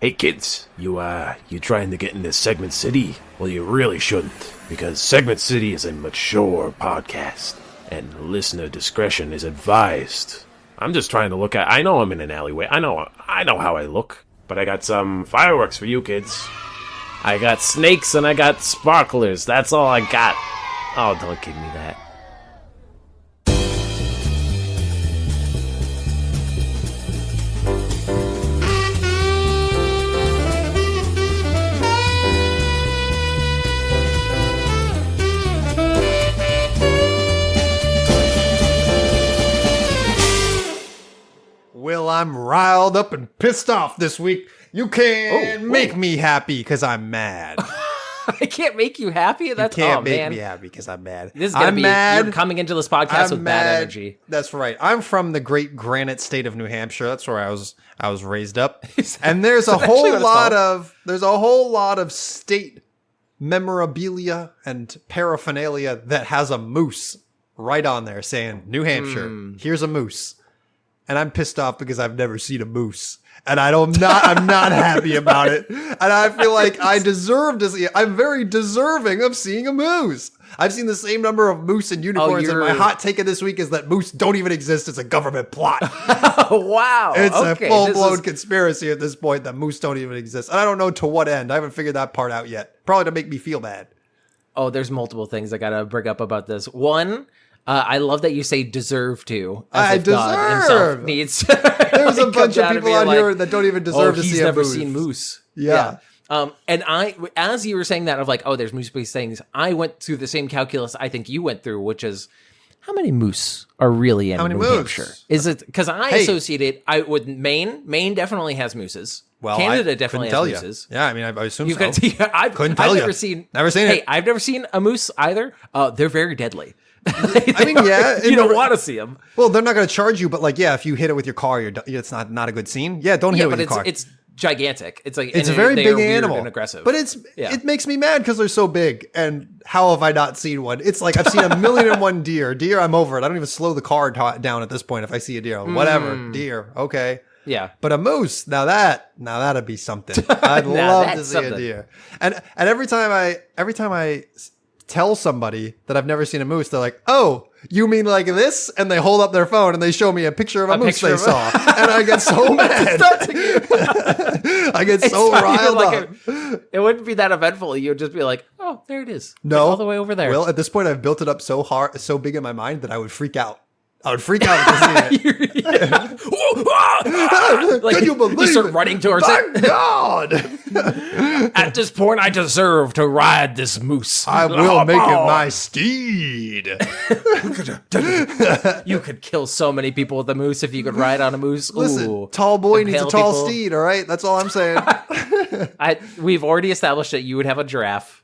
Hey kids, you trying to get into Segment City? Well, you really shouldn't, because Segment City is a mature podcast, and listener discretion is advised. I'm just trying to look at... I know I'm in an alleyway. I know how I look, but I got some fireworks for you kids. I got snakes and I got sparklers. That's all I got. Oh, don't give me that. Well, I'm riled up and pissed off this week. You can't make me happy because I'm mad. I can't make you happy? That's, you can't make me happy because I'm mad. This is gonna be mad. You're coming into this podcast with bad energy. That's right. I'm from the great granite state of New Hampshire. That's where I was raised up. And there's a whole lot of state memorabilia and paraphernalia that has a moose right on there saying New Hampshire. Here's a moose. And I'm pissed off because I've never seen a moose. And I'm not happy about it. And I feel like I deserve to see it. I'm very deserving of seeing a moose. I've seen the same number of moose and unicorns, and my hot take of this week is that moose don't even exist. It's a government plot. Wow. It's a full-blown conspiracy at this point that moose don't even exist. And I don't know to what end. I haven't figured that part out yet. Probably to make me feel bad. Oh, there's multiple things I gotta bring up about this. One, I love that you say deserve to. I deserve. God himself needs. There's a bunch of people out here that don't even deserve to see a moose. He's never seen moose. Yeah. And as you were saying that, of like, oh, there's moose-based things, I went through the same calculus I think you went through, which is how many moose are really in New Hampshire? Is it because I associate it with Maine? Maine definitely has mooses. Well, Canada definitely has mooses. Yeah, I mean, I assume so. I've never seen it. I've never seen a moose either. They're very deadly. I mean, yeah. You don't want to see them. Well, they're not going to charge you, but like, yeah, if you hit it with your car, it's not a good scene. Yeah, don't hit it with your car. It's gigantic. It's like it's a very big animal and aggressive. But it makes me mad because they're so big. And how have I not seen one? It's like I've seen 1,000,001 deer. Deer, I'm over it. I don't even slow the car down at this point if I see a deer. Whatever, deer, okay. Yeah, but a moose, now that'd be something. I'd love to see a deer. And every time I tell somebody that I've never seen a moose, they're like, "Oh, you mean like this?" And they hold up their phone and they show me a picture of a moose they saw, and I get so mad. I get so riled up. It wouldn't be that eventful. You'd just be like, "Oh, there it is." No, all the way over there. Well, at this point, I've built it up so big in my mind that I would freak out. I would freak out to see it. Like, can you believe you start running towards it? My God! At this point, I deserve to ride this moose. I will make it my steed. You could kill so many people with a moose if you could ride on a moose. Listen, tall boy needs a tall steed, all right? That's all I'm saying. We've already established that you would have a giraffe.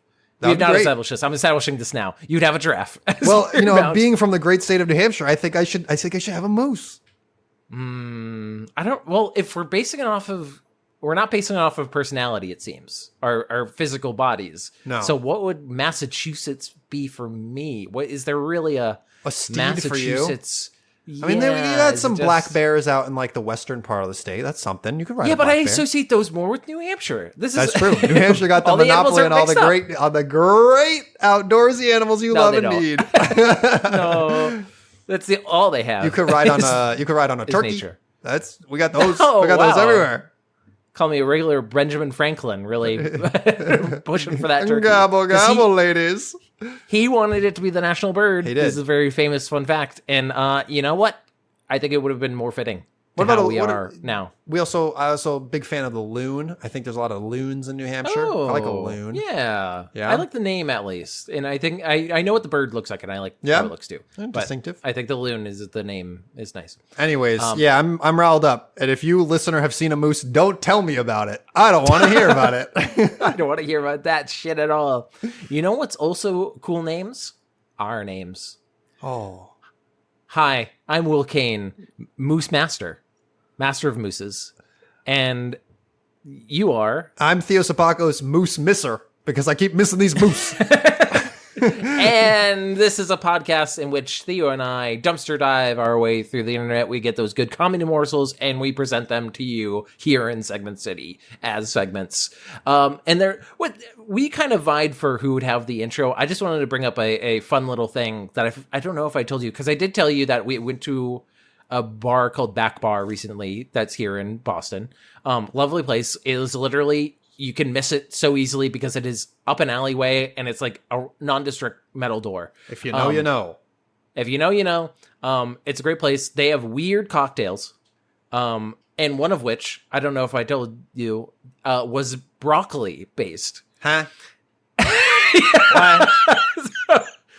We've not established this. I'm establishing this now. You'd have a giraffe. Well, being from the great state of New Hampshire, I think I should have a moose. Well, if we're basing it off of, we're not basing it off of personality, it seems, our physical bodies. No. So what would Massachusetts be for me? What is there really a steed Massachusetts? For you? I mean, you had some black bears out in like the western part of the state. That's something you could ride. Yeah, but I bear. associate those more with New Hampshire. That's true. New Hampshire got the monopoly on all the great outdoorsy animals you love and need. No, that's all they have. You could ride on a turkey. Nature. We got those. We got those everywhere. Call me a regular Benjamin Franklin, really pushing for that turkey. Gobble, gobble, ladies. He wanted it to be the national bird. He did. This is a very famous fun fact. And you know what? I think it would have been more fitting. What about how we are now? I also big fan of the loon. I think there's a lot of loons in New Hampshire. I like a loon. Yeah. I like the name at least, and I think I know what the bird looks like, and I like how it looks too. Distinctive. I think the loon is the name is nice. Anyways, I'm riled up, and if you listener have seen a moose, don't tell me about it. I don't want to hear about it. I don't want to hear about that shit at all. You know what's also cool names? Our names. Oh. Hi, I'm Will Kane, Moose Master of mooses, and you are... I'm Theosopakos Moose Misser, because I keep missing these moose. And this is a podcast in which Theo and I dumpster dive our way through the internet. We get those good comedy morsels and we present them to you here in Segment City as segments. And we kind of vied for who would have the intro. I just wanted to bring up a fun little thing that I don't know if I told you, because I did tell you that we went to a bar called Back Bar recently that's here in Boston. Lovely place. It is literally, you can miss it so easily because it is up an alleyway and it's like a nondescript metal door. If you know, you know. If you know, you know. It's a great place. They have weird cocktails. And one of which, I don't know if I told you, was broccoli based. Huh? What?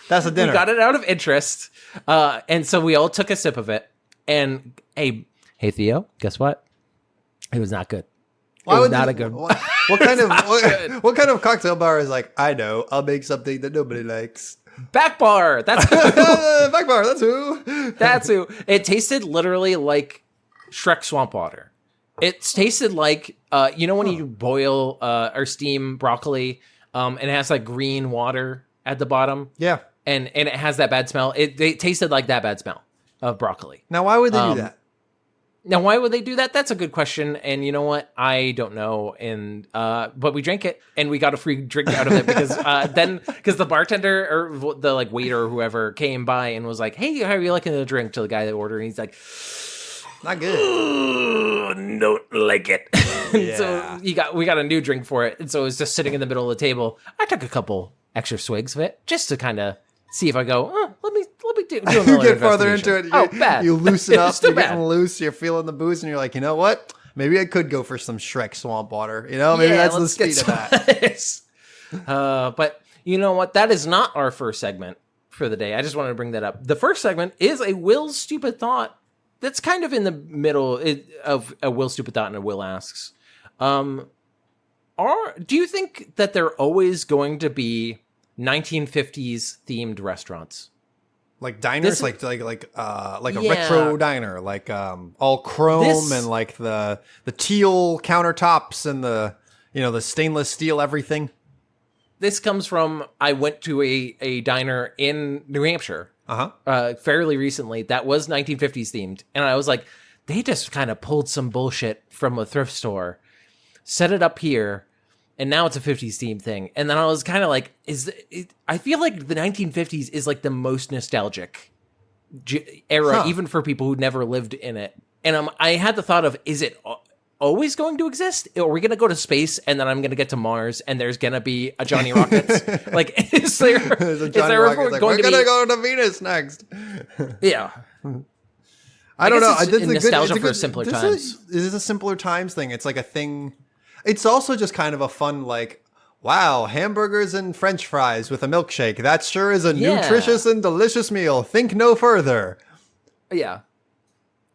That's a dinner. We got it out of interest. And so we all took a sip of it. And hey Theo, guess what? It was not good. Why would not a good. What kind of cocktail bar is like, I know, I'll make something that nobody likes. Back Bar. That's who. Back Bar. That's who. That's who. It tasted literally like Shrek swamp water. It tasted like when you boil or steam broccoli, and it has like green water at the bottom. Yeah. And it has that bad smell. It tasted like that bad smell of broccoli. Now, why would they do that? Now, why would they do that? That's a good question. And you know what? I don't know. And but we drank it and we got a free drink out of it because because the bartender or the like waiter or whoever came by and was like, "Hey, how are you liking the drink?" to the guy that ordered. And he's like, "Not good. Don't like it." Yeah. So we got a new drink for it. And so it was just sitting in the middle of the table. I took a couple extra swigs of it just to kind of see if I go, let me do you get further into it. Bad. You loosen up. You're bad. getting loose. You're feeling the booze, and you're like, you know what? Maybe I could go for some Shrek swamp water. You know, maybe that's the speed of that. But you know what? That is not our first segment for the day. I just wanted to bring that up. The first segment is a Will's Stupid Thought. That's kind of in the middle of a Will Stupid Thought and a Will Asks. Do you think that they're always going to be 1950s themed restaurants? Like diners, like a retro diner, like all chrome and like the teal countertops and the stainless steel everything. This comes from, I went to a diner in New Hampshire fairly recently that was 1950s themed, and I was like, they just kind of pulled some bullshit from a thrift store, set it up here, and now it's a 50s theme thing. And then I was kind of like, I feel like the 1950s is like the most nostalgic era, even for people who never lived in it. And I had the thought of, is it always going to exist? Or are we going to go to space and then I'm going to get to Mars and there's going to be a Johnny Rockets? Like, is there we're going to go to Venus next? Yeah. I don't know. It's nostalgia for simpler times. This is a simpler times thing. It's like a thing. It's also just kind of a fun, like, wow, hamburgers and French fries with a milkshake. That sure is a nutritious and delicious meal. Think no further. Yeah.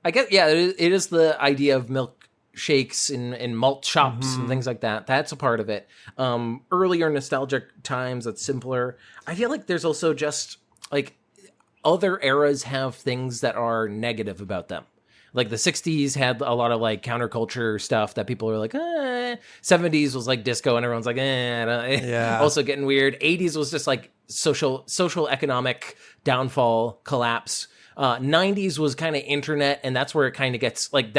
I guess, it is the idea of milkshakes and malt shops and things like that. That's a part of it. Earlier nostalgic times, that's simpler. I feel like there's also just, like, other eras have things that are negative about them. Like the 60s had a lot of like counterculture stuff that people were like, 70s was like disco and everyone's like, also getting weird. 80s was just like social economic downfall, collapse. 90s was kind of internet, and that's where it kind of gets like,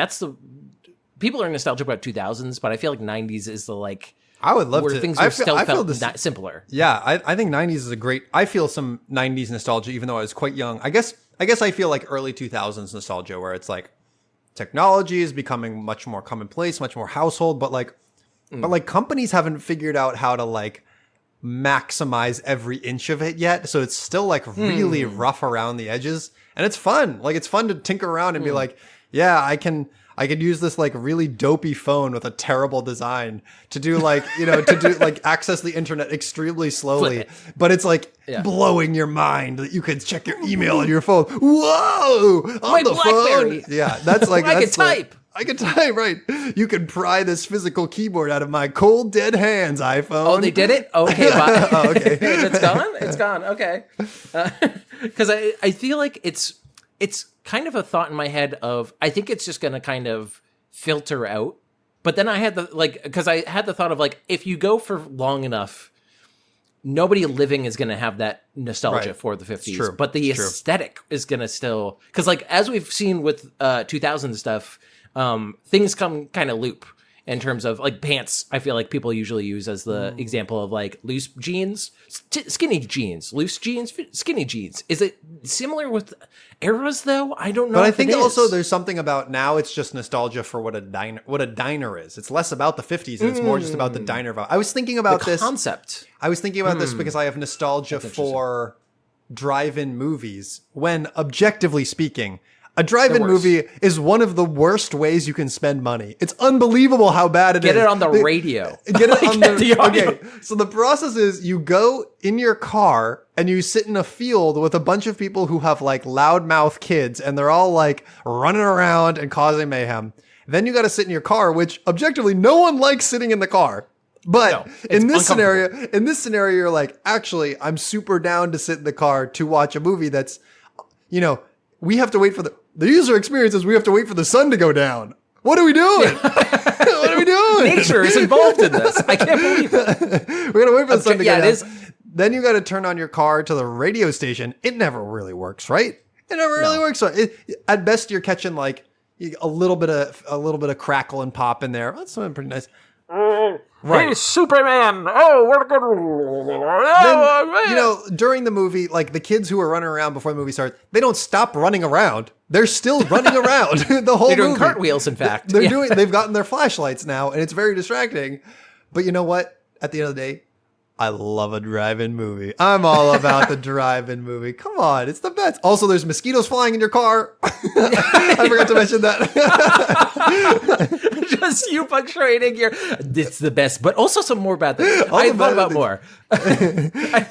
people are nostalgic about 2000s, but I feel like 90s is the like, I would love where to. Things were still felt simpler. Yeah, I think 90s is a great. I feel some 90s nostalgia, even though I was quite young. I guess I feel like early 2000s nostalgia, where it's like technology is becoming much more commonplace, much more household, but like companies haven't figured out how to like maximize every inch of it yet. So it's still like really rough around the edges, and it's fun. Like it's fun to tinker around and be like, yeah, I can use this like really dopey phone with a terrible design to do like, to do like access the internet extremely slowly, but it's like blowing your mind that you could check your email on your phone. Whoa! On the BlackBerry. phone. Yeah, that's like, I can type. I can type, right. You can pry this physical keyboard out of my cold, dead hands, iPhone. Oh, they did it? Okay, bye. Oh, okay. It's gone? It's gone. Okay. Because I feel like it's kind of a thought in my head of, I think it's just going to kind of filter out. But then I had the thought of like, if you go for long enough, nobody living is going to have that nostalgia Right. for the 50s, True. but the It's true. aesthetic is going to still, because like as we've seen with 2000 stuff, things come kind of loop in terms of like pants. I feel like people usually use as the example of like loose jeans, skinny jeans, loose jeans, skinny jeans. Is it similar with eras though? I don't know. But I if think it is. also there's something about now it's just nostalgia for what a diner is. It's less about the 50s and it's more just about the diner vibe. I was thinking about the this concept. I was thinking about this because I have nostalgia for drive-in movies when, objectively speaking, a drive-in movie is one of the worst ways you can spend money. It's unbelievable how bad it is. Get it on the radio. Get it on the audio. Okay, so the process is you go in your car and you sit in a field with a bunch of people who have like loudmouth kids and they're all like running around and causing mayhem. Then you got to sit in your car, which objectively no one likes sitting in the car. But in this scenario, you're like, actually, I'm super down to sit in the car to watch a movie that's, we have to wait for the user experience is we have to wait for the sun to go down. What are we doing? What are we doing? Nature is involved in this. I can't believe it. We're going to wait for the sun to go down. It is. Then you got to turn on your car to the radio station. It never really works, right? It never really works. So at best, you're catching like a little bit of crackle and pop in there. That's something pretty nice. Right. Hey, Superman! Oh, what a good... Then, during the movie, like the kids who are running around before the movie starts, they don't stop running around. They're still running around the whole movie. They're doing cartwheels, in fact. They've gotten their flashlights now, and it's very distracting. But you know what? At the end of the day, I love a drive-in movie. I'm all about the drive-in movie. Come on, it's the best. Also, there's mosquitoes flying in your car. I forgot to mention that. Just you punctuating it's the best, but also some more bad things. I thought about more. I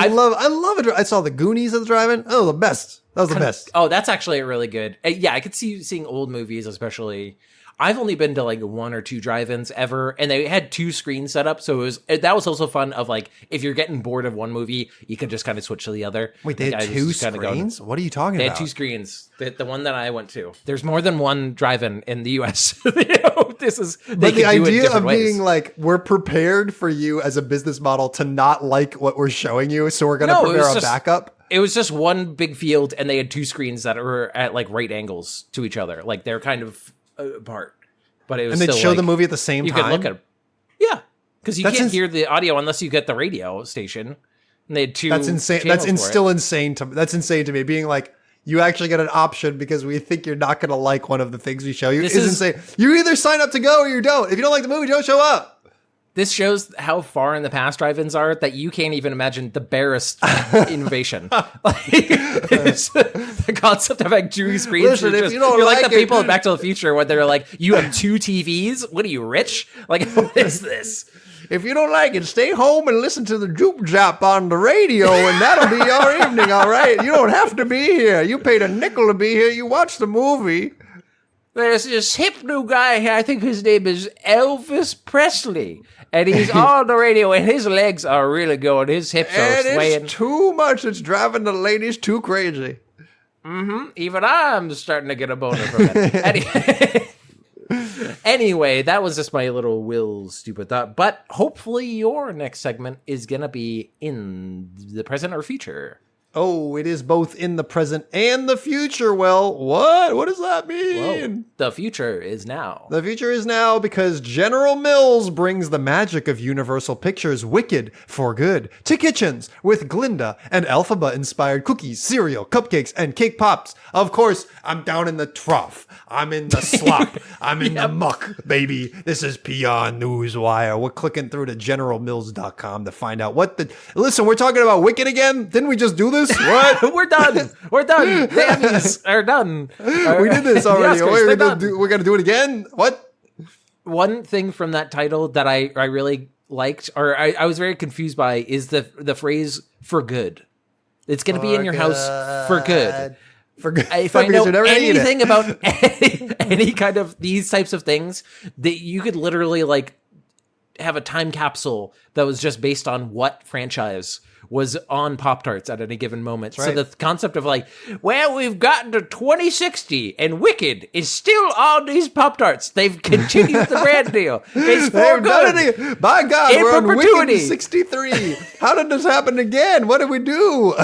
love it. I saw the Goonies at the drive-in. Oh, the best. That was the best. Oh, that's actually really good. Yeah, I could see seeing old movies, especially. I've only been to like 1 or 2 drive-ins ever, and they had 2 screens set up, so that was also fun. Of like, if you're getting bored of one movie, you could just kind of switch to the other. Wait, they had 2 screens? What are you talking about? They had 2 screens. The one that I went to. There's more than one drive-in in the U.S. This is. But the idea of being like, we're prepared for you as a business model to not like what we're showing you, so we're going to prepare a backup. It was just one big field, and they had 2 screens that were at like right angles to each other, like they're kind of apart. But it was and they'd still show like, the movie at the same time. You could look at it. Yeah, because you can't hear the audio unless you get the radio station. And they had 2. That's insane. That's insane to me. Being like, you actually get an option because we think you're not going to like one of the things we show you. This is insane. You either sign up to go or you don't. If you don't like the movie, don't show up. This shows how far in the past drive-ins are that you can't even imagine the barest innovation. The concept of having 2 screens. Listen, if you don't you're like the it, people in Back to the Future when they're like, you have 2 TVs? What are you, rich? Like, what is this? If you don't like it, stay home and listen to the Joop Jop on the radio, and that'll be your evening, all right? You don't have to be here. You paid a nickel to be here. You watch the movie. There's this hip new guy here. I think his name is Elvis Presley. And he's on the radio, and his legs are really going. His hips are swaying. It's too much. It's driving the ladies too crazy. Mm-hmm. Even I'm starting to get a boner from it. Anyway, that was just my little stupid thought. But hopefully your next segment is going to be in the present or future. Oh, it is both in the present and the future. Well, what? What does that mean? Whoa. The future is now. The future is now because General Mills brings the magic of Universal Pictures' Wicked for Good to kitchens with Glinda and Elphaba-inspired cookies, cereal, cupcakes, and cake pops. Of course, I'm down in the trough. I'm in the slop. I'm in the muck, baby. This is PR Newswire. We're clicking through to generalmills.com to find out what the... Listen, we're talking about Wicked again? Didn't we just do this? What? We're done. The Emmys are done. We did this already. We're going to do it again? What? One thing from that title that I really liked, or I was very confused by, is the phrase "for good." It's going to be in your house for good. For good. If I know anything about any kind of these types of things, that you could literally like have a time capsule that was just based on what franchise was on Pop-Tarts at any given moment. Right. So the concept of like, well, we've gotten to 2060 and Wicked is still on these Pop-Tarts. They've continued the brand deal. It's for good. By God, In we're on perpetuity. Wicked 63. How did this happen again? What did we do?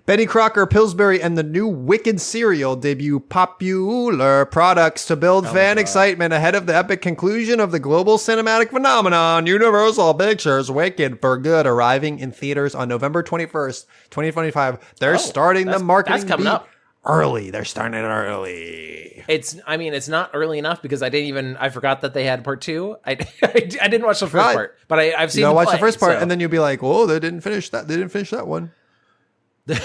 Betty Crocker, Pillsbury, and the new Wicked cereal debut popular products to build fan excitement ahead of the epic conclusion of the global cinematic phenomenon. Universal Pictures Wicked for Good arriving in theaters on November 21st, 2025. They're starting the marketing that's coming up early. They're starting it early. It's not early enough because I forgot that they had part 2. I didn't watch the first part, but I've seen watch the play, first part, so. and then you'll be like, "Oh, they didn't finish that. They didn't finish that one." You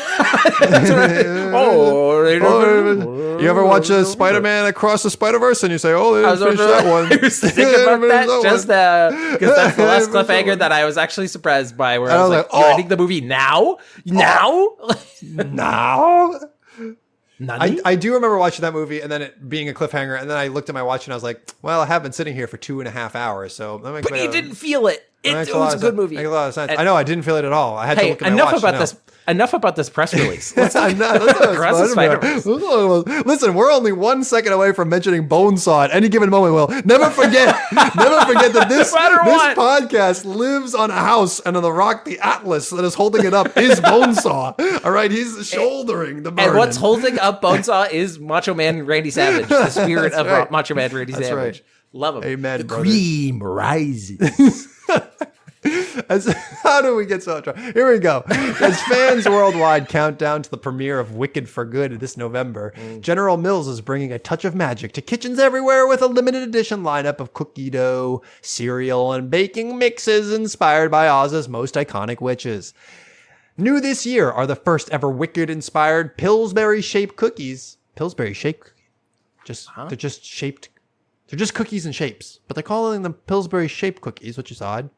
ever watch a Spider-Man Across the Spider-Verse and you say, "Oh, they didn't finish that one." I was thinking about that just because that's the last cliffhanger that I was actually surprised by. Where I was like, "You're ending the movie now? Now?" Nani? I do remember watching that movie and then it being a cliffhanger, and then I looked at my watch and I was like, "Well, I have been sitting here for 2.5 hours, so that makes But you didn't feel it. It was a good movie. Makes a lot of sense. I know I didn't feel it at all. I had to look at my watch. Enough about this press release. Let's talk Across the Spider-Verse. Listen, we're only 1 second away from mentioning Bonesaw at any given moment. Will never forget that this podcast lives on a house, and on the rock, the Atlas that is holding it up is Bonesaw. All right, he's shouldering the burden. And what's holding up Bonesaw is Macho Man Randy Savage, the spirit of right. Macho Man Randy Savage. Right. Love him. Amen. The brother. cream rises. How do we get so drunk? Here we go. As fans worldwide count down to the premiere of Wicked for Good this November, General Mills is bringing a touch of magic to kitchens everywhere with a limited edition lineup of cookie dough, cereal, and baking mixes inspired by Oz's most iconic witches. New this year are the first ever Wicked-inspired Pillsbury-shaped cookies. Pillsbury-shaped cookies? They're just shaped. They're just cookies and shapes, but they're calling them Pillsbury-shaped cookies, which is odd.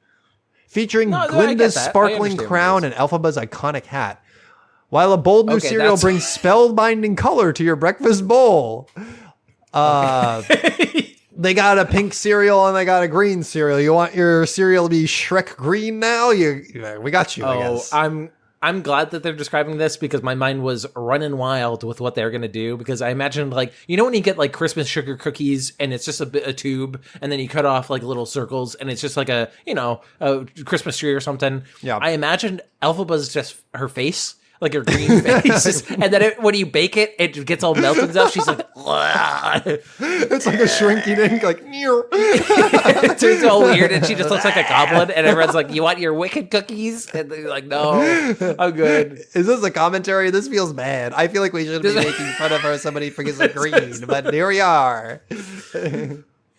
Featuring Glinda's sparkling crown and Elphaba's iconic hat. While a bold new cereal brings spellbinding color to your breakfast bowl. They got a pink cereal and they got a green cereal. You want your cereal to be Shrek green now? We got you, I guess. I'm glad that they're describing this because my mind was running wild with what they're going to do, because I imagined, like, you know when you get like Christmas sugar cookies and it's just a tube and then you cut off like little circles and it's just like a Christmas tree or something. Yeah. I imagined Elphaba's just her face, like her green face. And then when you bake it, it gets all melted and stuff. She's like, it's like a shrinky dink, like, it turns all weird and she just looks like a goblin. And everyone's like, you want your Wicked cookies? And they're like, no, I'm good. Is this a commentary? This feels bad. I feel like we should be making fun of her. Somebody forgets the green, but here we are.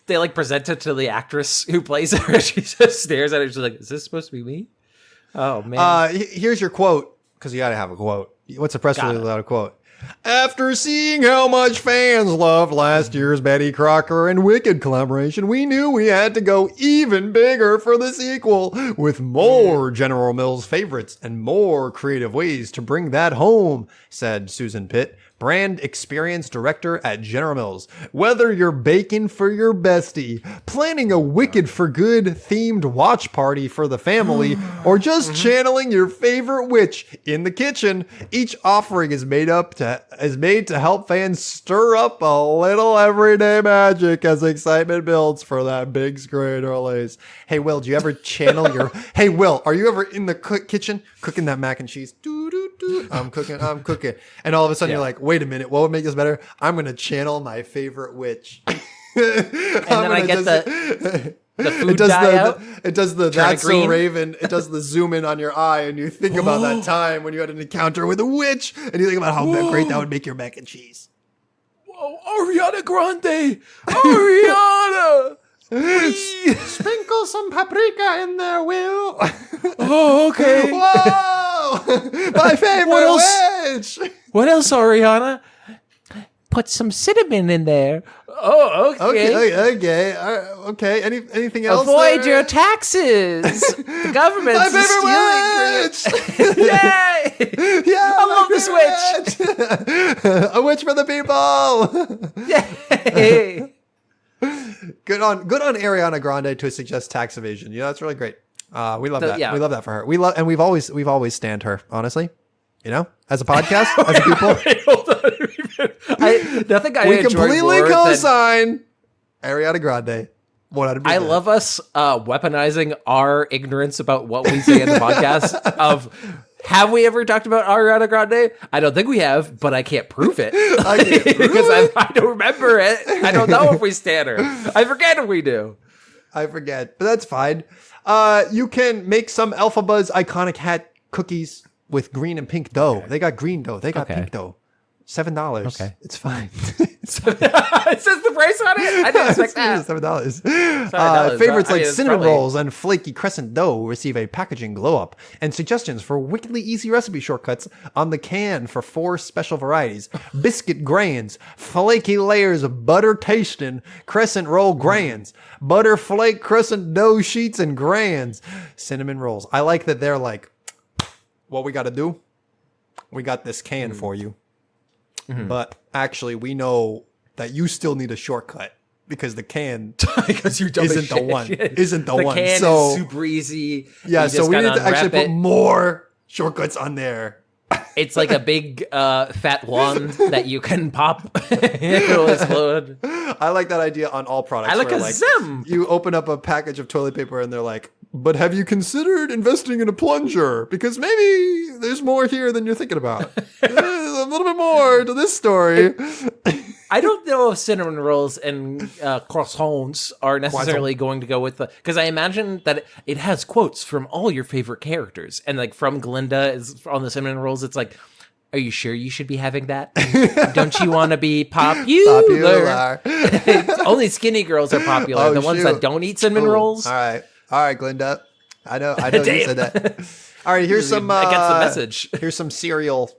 They like present it to the actress who plays her. She just stares at it. She's like, is this supposed to be me? Oh, man. Here's your quote. Because you got to have a quote. What's a press release without a quote? After seeing how much fans loved last year's Betty Crocker and Wicked collaboration, we knew we had to go even bigger for the sequel, with more General Mills favorites and more creative ways to bring that home, said Susan Pitt, brand experience director at General Mills. Whether you're baking for your bestie, planning a Wicked for Good themed watch party for the family, or just channeling your favorite witch in the kitchen, each offering is made to help fans stir up a little everyday magic as excitement builds for that big screen release. Hey, Will, do you ever channel your... Hey, Will, are you ever in the kitchen cooking that mac and cheese? I'm cooking. And all of a sudden you're like, wait a minute, what would make this better? I'm going to channel my favorite witch. And then I get the food it does the That's So Raven. It does the zoom in on your eye, and you think about that time when you had an encounter with a witch, and you think about how great that would make your mac and cheese. Whoa, Ariana Grande! Ariana! Sprinkle some paprika in there, Will. Oh, okay. Whoa! My favorite witch! What else, Ariana? Put some cinnamon in there. Oh, okay. Okay. Anything else? Avoid your taxes. The government's my favorite witch. Yay! Yeah, I love this witch. A witch for the people. Yay! Good on Ariana Grande to suggest tax evasion. Yeah, that's really great. We love that. Yeah. We love that for her. We've always stand her, honestly. You know, as a podcast, as a people. Wait, hold on. Nothing I we enjoy completely more co-sign Ariana Grande. 100%. I love us weaponizing our ignorance about what we say in the podcast. Have we ever talked about Ariana Grande? I don't think we have, but I can't prove it. Because I don't remember it. I don't know if we stand her. I forget if we do. I forget, but that's fine. You can make some Elphabuzz iconic hat cookies with green and pink dough. Okay. They got green dough. They got pink dough. $7. Okay. It's fine. It says the price on it? I didn't expect that. $7. Favorites like cinnamon rolls and flaky crescent dough receive a packaging glow up. And suggestions for wickedly easy recipe shortcuts on the can for 4 special varieties. Biscuit grains, flaky layers of butter tasting, crescent roll grains, butter flake crescent dough sheets and grains, cinnamon rolls. I like that they're like, what we got to do? We got this can for you. Mm-hmm. But actually, we know that you still need a shortcut because the can because you're isn't the one. Isn't the one. The can so, is super easy. Yeah, so we need to actually put more shortcuts on there. It's like a big fat wand that you can pop. It'll explode. I like that idea on all products. I like a Zim. You open up a package of toilet paper and they're like, but have you considered investing in a plunger? Because maybe there's more here than you're thinking about. There's a little bit more to this story. I don't know if cinnamon rolls and croissants are necessarily going to go with the... Because I imagine that it has quotes from all your favorite characters. And like from Glinda is on the cinnamon rolls, it's like, are you sure you should be having that? Don't you want to be popular? Only skinny girls are popular. The ones that don't eat cinnamon rolls. All right, Glinda. I know you said that. All right, here's some... I get the message. Here's some cereal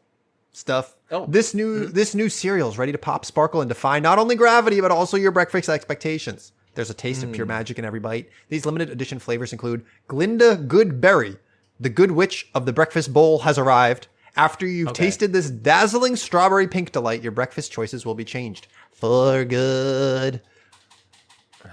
stuff. Oh. This new cereal is ready to pop, sparkle, and defy not only gravity, but also your breakfast expectations. There's a taste of pure magic in every bite. These limited edition flavors include Glinda Good Berry. The good witch of the breakfast bowl has arrived. After you've tasted this dazzling strawberry pink delight, your breakfast choices will be changed for good.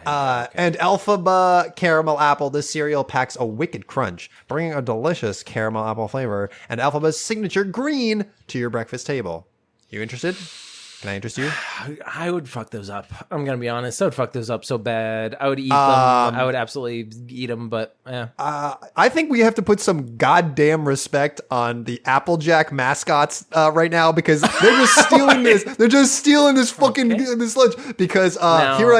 And Elphaba Caramel Apple. This cereal packs a wicked crunch, bringing a delicious caramel apple flavor and Elphaba's signature green to your breakfast table. You interested? Can I interest you? I would fuck those up. I'm going to be honest. I would fuck those up so bad. I would eat them. I would absolutely eat them, but yeah. I think we have to put some goddamn respect on the Applejack mascots right now because they're just stealing this. They're just stealing this fucking this lunch because now, here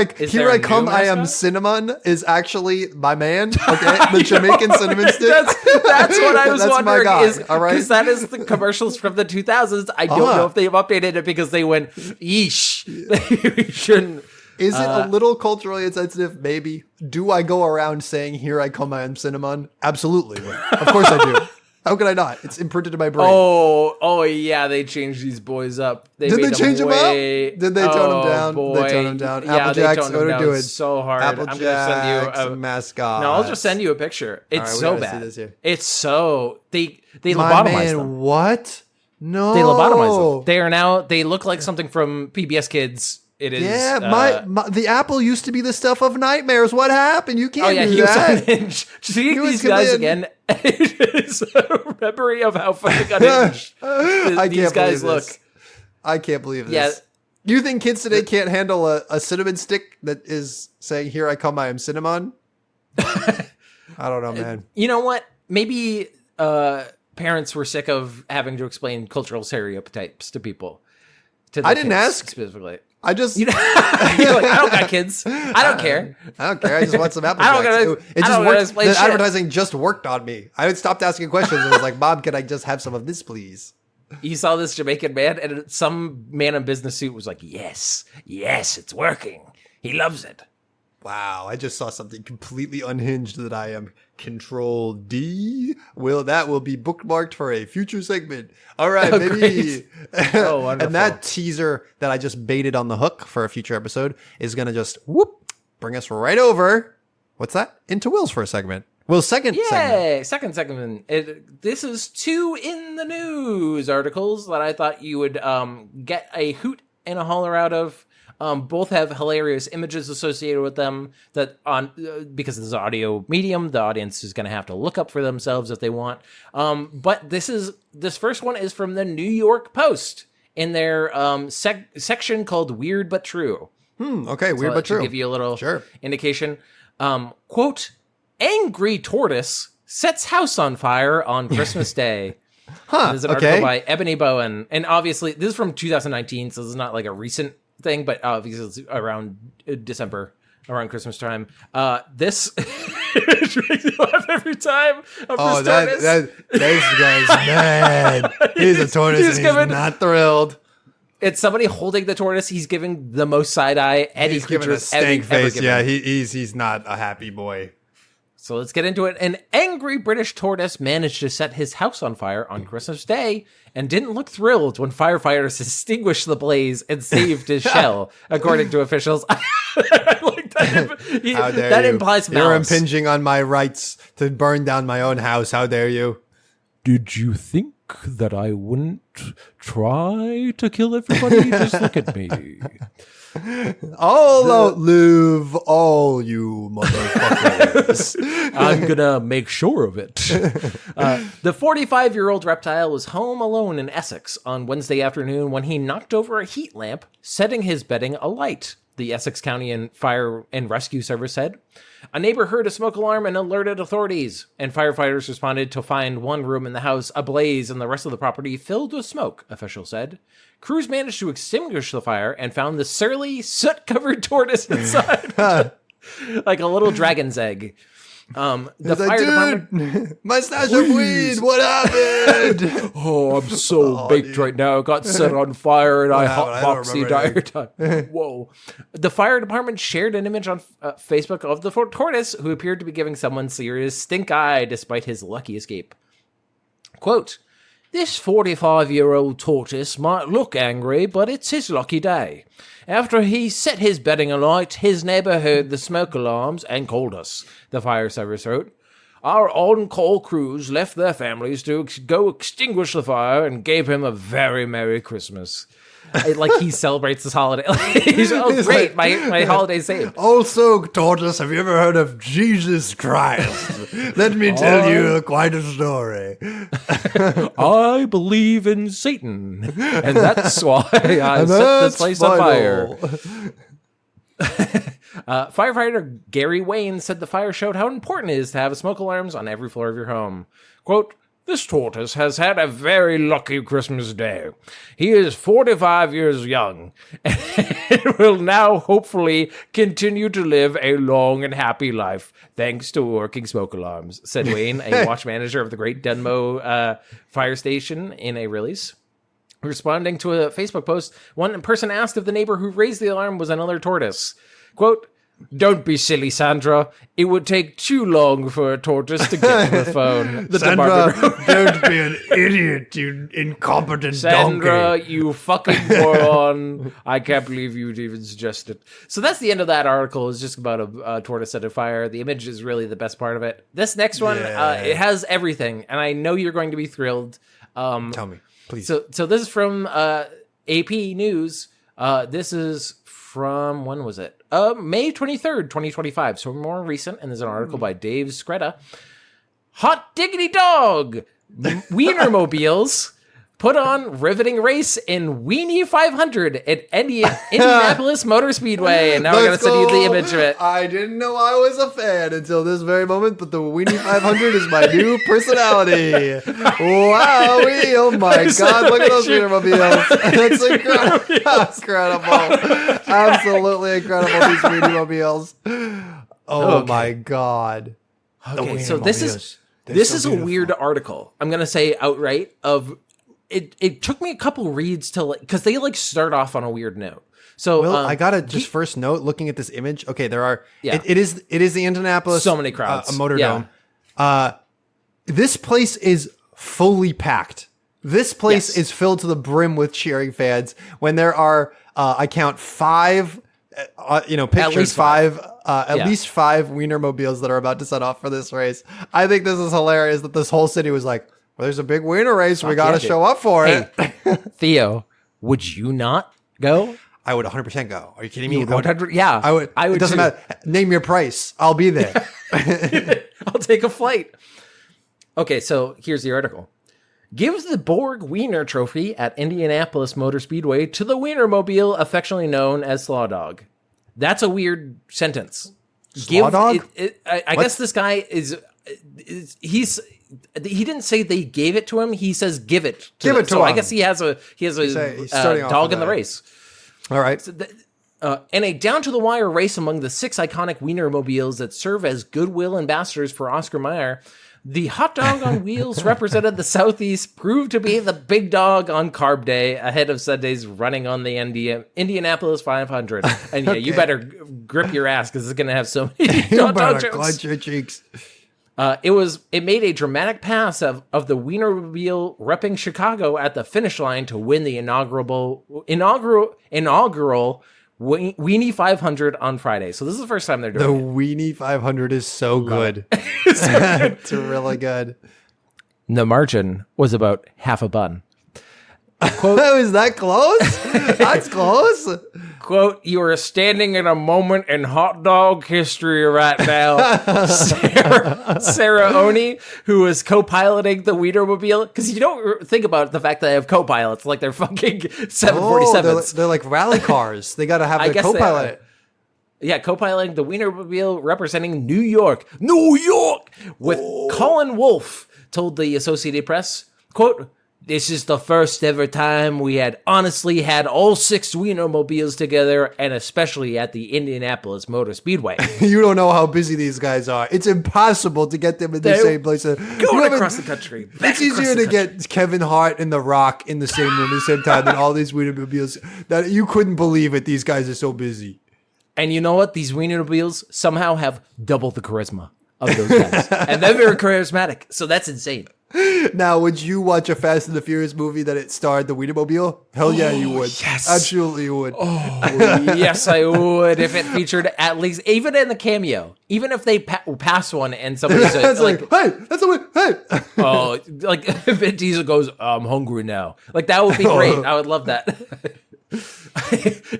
I come. I am cinnamon is actually my man. Okay, the Jamaican cinnamon stick. That's what I was wondering. My guy, all right, because that is the commercials from the 2000s. I don't know if they've updated it because they went. Yeesh. We shouldn't. Is it a little culturally insensitive? Maybe. Do I go around saying, here I come, I am cinnamon? Absolutely. Of course I do. How could I not? It's imprinted in my brain. Oh yeah, they changed these boys up. Did they change them up? Did they tone them down? Boy. Did they tone them down? Yeah, Applejack's what are doing? So hard. Applejack's I'm gonna send you a mascot. No, I'll just send you a picture. It's so bad. It's so they my lobotomize man, them. What? No, they lobotomize them. They are now. They look like something from PBS Kids. It is. Yeah, the apple used to be the stuff of nightmares. What happened? You can't do that. Seeing these guys again is a memory of how fucking unhinged these guys look. I can't believe this. Yeah. You think kids today can't handle a cinnamon stick that is saying, "Here I come, I am cinnamon"? I don't know, man. You know what? Maybe. Parents were sick of having to explain cultural stereotypes to people. I didn't ask specifically. I just you're like, I don't got kids. I don't care. I don't care. I just want some Applejack. The advertising just worked on me. I stopped asking questions and was like, "Mom, can I just have some of this, please?" You saw this Jamaican man, and some man in business suit was like, "Yes, it's working. He loves it." Wow, I just saw something completely unhinged that I am Control D. That will be bookmarked for a future segment. All right, maybe. Oh, wonderful. And that teaser that I just baited on the hook for a future episode is going to just bring us right over. What's that? Into Will's first segment. Will's second segment. Second segment. This is 2 in the news articles that I thought you would get a hoot and a holler out of. Both have hilarious images associated with them that because this is an audio medium, the audience is going to have to look up for themselves if they want. But this first one is from the New York Post in their section called Weird But True. Okay, weird but true. Give you a little indication. Quote, angry tortoise sets house on fire on Christmas Day. There's an article by Ebony Bowen. And obviously, this is from 2019, so this is not like a recent thing, but obviously it's around December, around Christmas time. This makes me laugh every time. This guy's mad. He's a tortoise and he's not thrilled. It's somebody holding the tortoise. He's giving the most side eye Eddie giving a stank face. Yeah, he's not a happy boy. So let's get into it. An angry British tortoise managed to set his house on fire on Christmas Day and didn't look thrilled when firefighters extinguished the blaze and saved his shell, according to officials. I like that. How dare that you? implies malice. You're impinging on my rights to burn down my own house. How dare you? Did you think that I wouldn't try to kill everybody? Just look at me. I'll outlive all you motherfuckers. I'm gonna make sure of it. The 45-year-old reptile was home alone in Essex on Wednesday afternoon when he knocked over a heat lamp, setting his bedding alight, the Essex County and Fire and Rescue Service said. A neighbor heard a smoke alarm and alerted authorities, and firefighters responded to find one room in the house ablaze and the rest of the property filled with smoke, officials said. Crews managed to extinguish the fire and found the surly, soot-covered tortoise inside, like a little dragon's egg. The fire department. My stash of weed. What happened? Oh, I'm so baked right now. I got set on fire and I hotboxed the entire time. Whoa. The fire department shared an image on Facebook of the tortoise who appeared to be giving someone serious stink eye despite his lucky escape. Quote, this 45-year-old tortoise might look angry, but it's his lucky day. After he set his bedding alight, his neighbor heard the smoke alarms and called us, the fire service wrote. Our on-call crews left their families to go extinguish the fire and gave him a very Merry Christmas. Like he celebrates this holiday. He's great, my holiday's saved. Also, tortoise, have you ever heard of Jesus Christ? Let me tell you quite a story. I believe in Satan, and that's why I set this place on fire. Firefighter Gary Wayne said the fire showed how important it is to have smoke alarms on every floor of your home. Quote, this tortoise has had a very lucky Christmas day. He is 45 years young and will now hopefully continue to live a long and happy life thanks to working smoke alarms, said Wayne, a watch manager of the Great Dunmow fire station, in a release. Responding to a Facebook post, one person asked if the neighbor who raised the alarm was another tortoise. Quote, don't be silly, Sandra. It would take too long for a tortoise to get to the phone. Sandra, don't be an idiot, you incompetent Sandra, donkey. you fucking moron. I can't believe you'd even suggest it. So that's the end of that article. It's just about a tortoise set on fire. The image is really the best part of it. This next one, it has everything, and I know you're going to be thrilled. Tell me, please. So this is from AP News. This is from, when was it? May 23rd, 2025. So more recent. And there's an article by Dave Scretta. Hot diggity dog! Wienermobiles put on riveting race in Wienie 500 at Indianapolis Motor Speedway. And now we're going to send you the image of it. I didn't know I was a fan until this very moment, but the Wienie 500 is my new personality. Wow, oh my God, look at those Wienermobiles. That's incredible. Absolutely incredible, these Wienermobiles. Oh my God. Okay, so this is a weird article. I'm going to say outright of... It took me a couple reads to because they start off on a weird note. So Will, I gotta just first note looking at this image. Okay, there are it is the Indianapolis so many crowds Motor Dome. This place is fully packed. This place is filled to the brim with cheering fans. When there are I count 5 pictures, at least five Wienermobiles that are about to set off for this race. I think this is hilarious that this whole city was like, well, there's a big Wiener race. We got to show up for it. Theo, would you not go? I would 100% go. Are you kidding me? 100, yeah. I would. It doesn't matter. Name your price. I'll be there. I'll take a flight. Okay, so here's the article. Gives the Borg Wiener Trophy at Indianapolis Motor Speedway to the Wienermobile, affectionately known as Slaw Dog. That's a weird sentence. Slaw Dog? I guess this guy he didn't say they gave it to him. He says give it to him. So I guess he has a dog in the race. All right. So in a down-to-the-wire race among the 6 iconic Wienermobiles that serve as goodwill ambassadors for Oscar Meyer, the hot dog on wheels represented the Southeast, proved to be the big dog on Carb Day, ahead of Sunday's running on the Indianapolis 500. And yeah, you better grip your ass because it's going to have so many hot dog jokes. Clench your cheeks. It made a dramatic pass of the Wienermobile repping Chicago at the finish line to win the inaugural Wienie 500 on Friday. So this is the first time they're doing it. The Wienie 500 is so good. It's really good. The margin was about half a bun. Quote, is that close? That's close. Quote, you are standing in a moment in hot dog history right now. Sarah Oni, who is co-piloting the Wienermobile, because you don't think about the fact that they have co-pilots, like they're fucking 747s. They're like rally cars. They got to have the co-pilot. Yeah, co-piloting the Wienermobile representing New York, with Colin Wolfe, told the Associated Press, quote, this is the first ever time we had honestly had all 6 Wienermobiles together, and especially at the Indianapolis Motor Speedway. You don't know how busy these guys are. It's impossible to get them in the same place. Going across the country. It's easier to get Kevin Hart and The Rock in the same room at the same time than all these Wienermobiles. That you couldn't believe it. These guys are so busy. And you know what? These Wienermobiles somehow have double the charisma of those guys. And they're very charismatic. So that's insane. Now, would you watch a Fast and the Furious movie that it starred the Wienermobile? Hell yeah, you would. Yes. Absolutely you would. Oh, yes, I would. If it featured at least, even in the cameo, even if they pass one and somebody says, like, hey, that's a way, hey. Oh, like Vin Diesel goes, I'm hungry now. Like, that would be great. I would love that.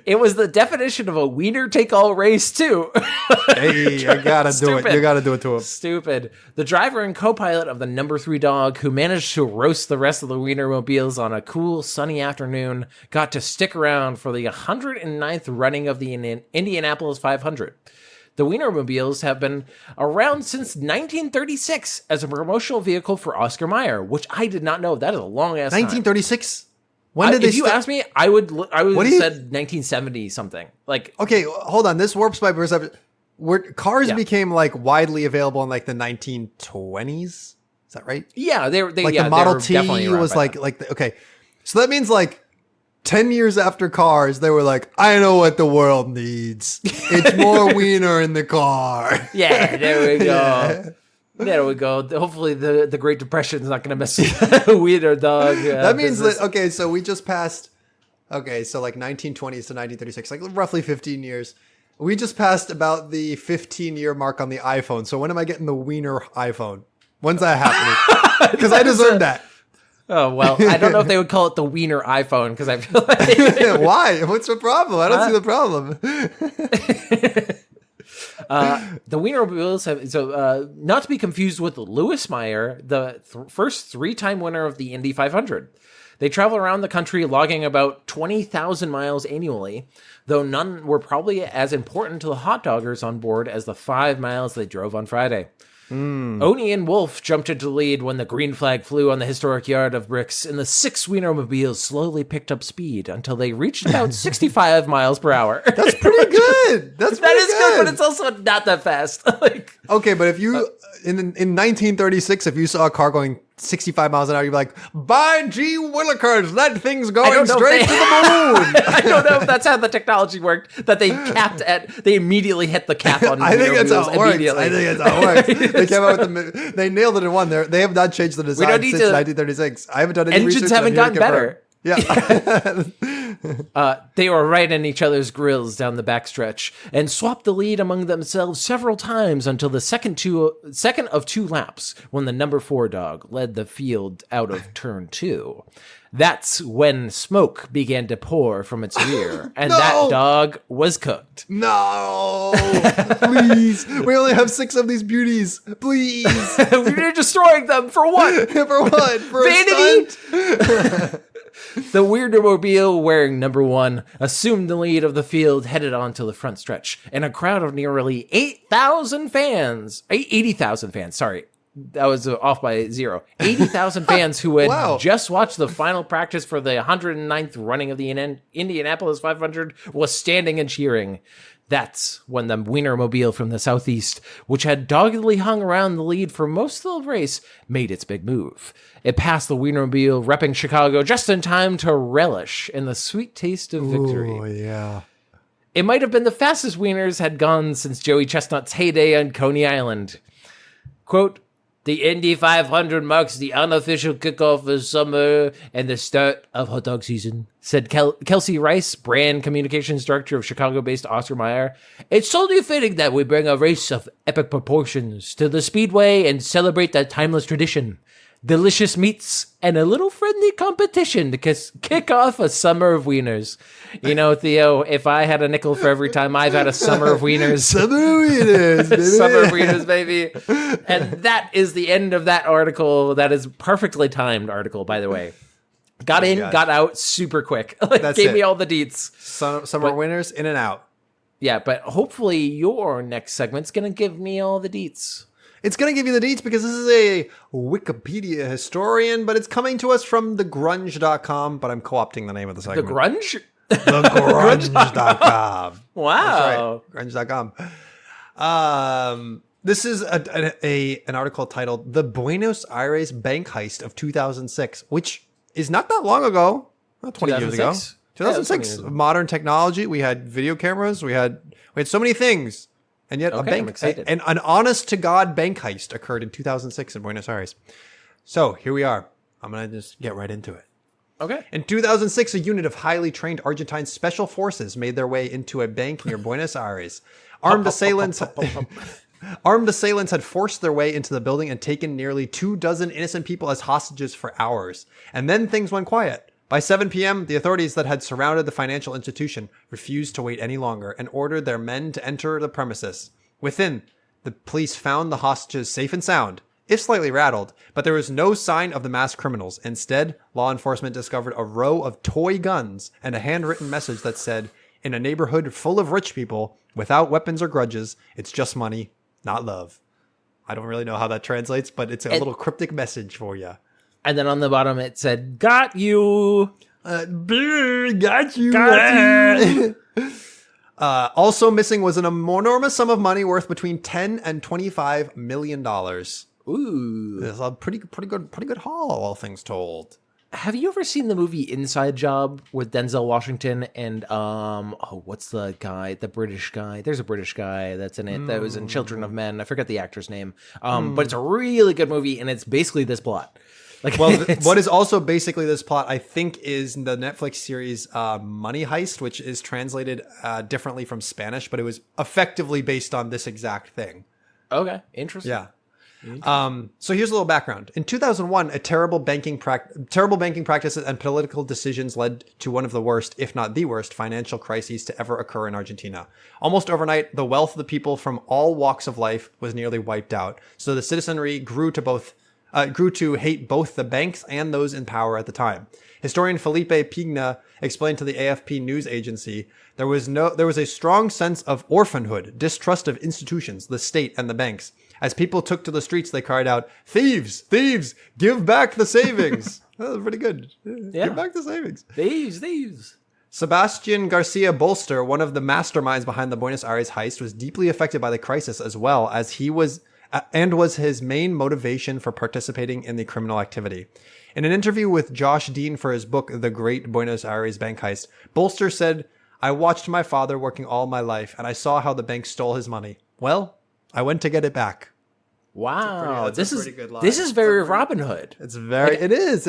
It was the definition of a wiener take all race too. Hey, I gotta do it. You gotta do it to him. Stupid. The driver and co-pilot of the number 3 dog, who managed to roast the rest of the Wienermobiles on a cool sunny afternoon, got to stick around for the 109th running of the Indianapolis 500. The Wienermobiles have been around since 1936 as a promotional vehicle for Oscar Meyer, which I did not know. That is a long ass 1936. When did they? If you asked me, I would have said 1970 something. Like, okay, hold on. This warps my perception. Cars became like widely available in like the 1920s. Is that right? Yeah, they like the Model T was okay. So that means like 10 years after cars, they were like, I know what the world needs. It's more wiener in the car. Yeah, there we go. Yeah. There we go. Hopefully the Great Depression is not going to mess with the wiener dog. That means that, okay, so we just passed, so like 1920s to 1936, like roughly 15 years. We just passed about the 15-year mark on the iPhone. So when am I getting the wiener iPhone? When's that happening? Because I deserve that. Oh, well, I don't know if they would call it the wiener iPhone because I feel like... Why? What's the problem? I don't see the problem. The Wienermobiles have, not to be confused with Louis Meyer, the first 3-time winner of the Indy 500. They travel around the country logging about 20,000 miles annually, though none were probably as important to the hot doggers on board as the 5 miles they drove on Friday. Oni and Wolf jumped into the lead when the green flag flew on the historic yard of bricks, and the 6 Wienermobiles slowly picked up speed until they reached about 65 miles per hour. That's pretty good. That is good, but it's also not that fast. Okay, but if you in 1936, if you saw a car going 65 miles an hour, you'd be like, by gee willikers, that thing's going straight to the moon. I don't know if that's how the technology worked, that they they immediately hit the cap on I think that's how it works. They came out with they nailed it in one. They have not changed the design since 1936. I haven't done any engines research. Haven't gotten better. Yeah. They were right in each other's grills down the backstretch and swapped the lead among themselves several times until the second of two laps when the number 4 dog led the field out of turn 2. That's when smoke began to pour from its rear, and that dog was cooked. No, please. We only have 6 of these beauties. Please. We're destroying them for what? For what? For vanity? A stunt? The Wienermobile, wearing number 1, assumed the lead of the field, headed on to the front stretch, and a crowd of nearly 80,000 fans, sorry. That was off by 0. 80,000 fans who had just watched the final practice for the 109th running of the Indianapolis 500 was standing and cheering. That's when the Wienermobile from the southeast, which had doggedly hung around the lead for most of the race, made its big move. It passed the Wienermobile, repping Chicago just in time to relish in the sweet taste of victory. Oh, yeah. It might have been the fastest Wieners had gone since Joey Chestnut's heyday on Coney Island. Quote, "The Indy 500 marks the unofficial kickoff of summer and the start of hot dog season," said Kelsey Rice, brand communications director of Chicago-based Oscar Meyer. "It's only fitting that we bring a race of epic proportions to the Speedway and celebrate that timeless tradition. Delicious meats and a little friendly competition to kick off a summer of wieners." You know, Theo, if I had a nickel for every time I've had a summer of wieners. Summer of wieners, baby. Summer of wieners, baby. And that is the end of that article. That is perfectly timed article, by the way. Got out super quick. Gave me all the deets. Summer wieners, in and out. Yeah, but hopefully your next segment's going to give me all the deets. It's going to give you the deets because this is a Wikipedia historian, but it's coming to us from thegrunge.com, but I'm co-opting the name of the segment. The Grunge? Thegrunge.com. Wow. That's right. Grunge.com. This is an article titled "The Buenos Aires Bank Heist of 2006," which is not that long ago, not 20 years ago. 2006, modern technology. We had video cameras. We had so many things. And yet an honest-to-God bank heist occurred in 2006 in Buenos Aires. So here we are. I'm going to just get right into it. Okay. In 2006, a unit of highly trained Argentine special forces made their way into a bank near Buenos Aires. Armed assailants had forced their way into the building and taken nearly 24 innocent people as hostages for hours. And then things went quiet. By 7 p.m., the authorities that had surrounded the financial institution refused to wait any longer and ordered their men to enter the premises. Within, the police found the hostages safe and sound, if slightly rattled, but there was no sign of the masked criminals. Instead, law enforcement discovered a row of toy guns and a handwritten message that said, "In a neighborhood full of rich people, without weapons or grudges, it's just money, not love." I don't really know how that translates, but it's a little cryptic message for you. And then on the bottom it said, "Got you." Got you. Also missing was an enormous sum of money worth between $10 and $25 million. Ooh. It's a pretty good haul, all things told. Have you ever seen the movie Inside Job with Denzel Washington and what's the guy, the British guy? There's a British guy that's in it that was in Children of Men. I forget the actor's name. But it's a really good movie and it's basically this plot. What is also basically this plot, I think, is the Netflix series Money Heist, which is translated differently from Spanish, but it was effectively based on this exact thing. Okay, interesting. Yeah. So here's a little background. In 2001, terrible banking practices and political decisions led to one of the worst, if not the worst, financial crises to ever occur in Argentina. Almost overnight, the wealth of the people from all walks of life was nearly wiped out. So the citizenry grew to hate both the banks and those in power at the time. Historian Felipe Pigna explained to the AFP news agency, there was a strong sense of orphanhood, distrust of institutions, the state, and the banks. As people took to the streets, they cried out, "Thieves! Thieves! Give back the savings!" That was pretty good. Yeah. Give back the savings. Thieves! Sebastian Garcia Bolster, one of the masterminds behind the Buenos Aires heist, was deeply affected by the crisis as well as he was his main motivation for participating in the criminal activity. In an interview with Josh Dean for his book, The Great Buenos Aires Bank Heist, Bolster said, "I watched my father working all my life, and I saw how the bank stole his money. Well, I went to get it back." Wow, this is pretty good line. this is very Robin Hood. It's very. It is.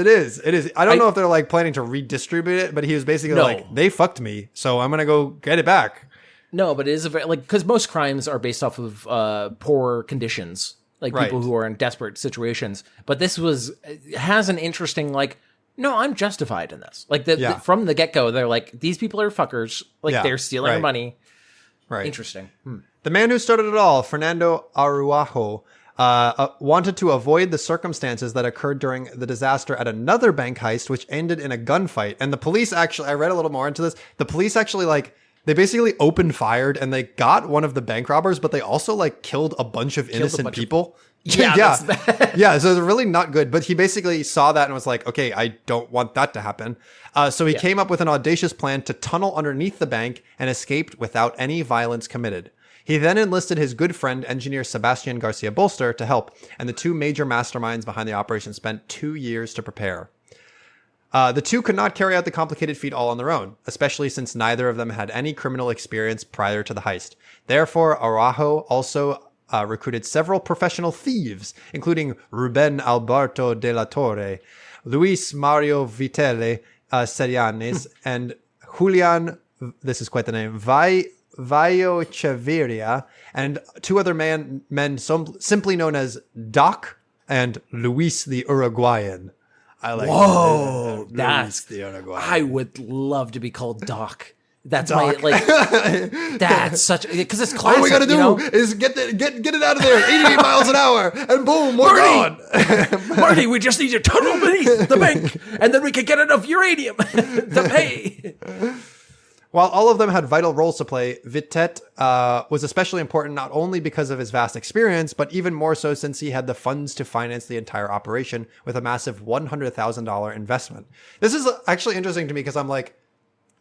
I don't know if they're like planning to redistribute it, but he was basically like, they fucked me, so I'm gonna go get it back. No, but it is a very because most crimes are based off of poor conditions, like people who are in desperate situations. But this has an interesting like. No, I'm justified in this. Like from the get go, they're like these people are fuckers. Like they're stealing our money. Right. Interesting. The man who started it all, Fernando Araujo, wanted to avoid the circumstances that occurred during the disaster at another bank heist, which ended in a gunfight. And the police actually, I read a little more into this. The police actually they basically opened fired and they got one of the bank robbers, but they also like killed a bunch of innocent people. Yeah. That's bad. Yeah. So it's really not good. But he basically saw that and was like, okay, I don't want that to happen. So he came up with an audacious plan to tunnel underneath the bank and escaped without any violence committed. He then enlisted his good friend, engineer Sebastian Garcia Bolster, to help, and the two major masterminds behind the operation spent 2 years to prepare. The two could not carry out the complicated feat all on their own, especially since neither of them had any criminal experience prior to the heist. Therefore, Araujo also recruited several professional thieves, including Ruben Alberto de la Torre, Luis Mario Vitele Serianes, and Julian, this is quite the name, Vaio Chaviria, and two other men simply known as Doc and Luis the Uruguayan. I like Whoa, Luis the Uruguayan. I would love to be called Doc. That's Doc. my like. That's such because it's classic. All we gotta do is get it out of there, 88 miles an hour, and boom, we're gone. Marty, we just need to tunnel beneath the bank, and then we can get enough uranium to pay. While all of them had vital roles to play, Vitet was especially important not only because of his vast experience, but even more so since he had the funds to finance the entire operation with a massive $100,000 investment. This is actually interesting to me because I'm like,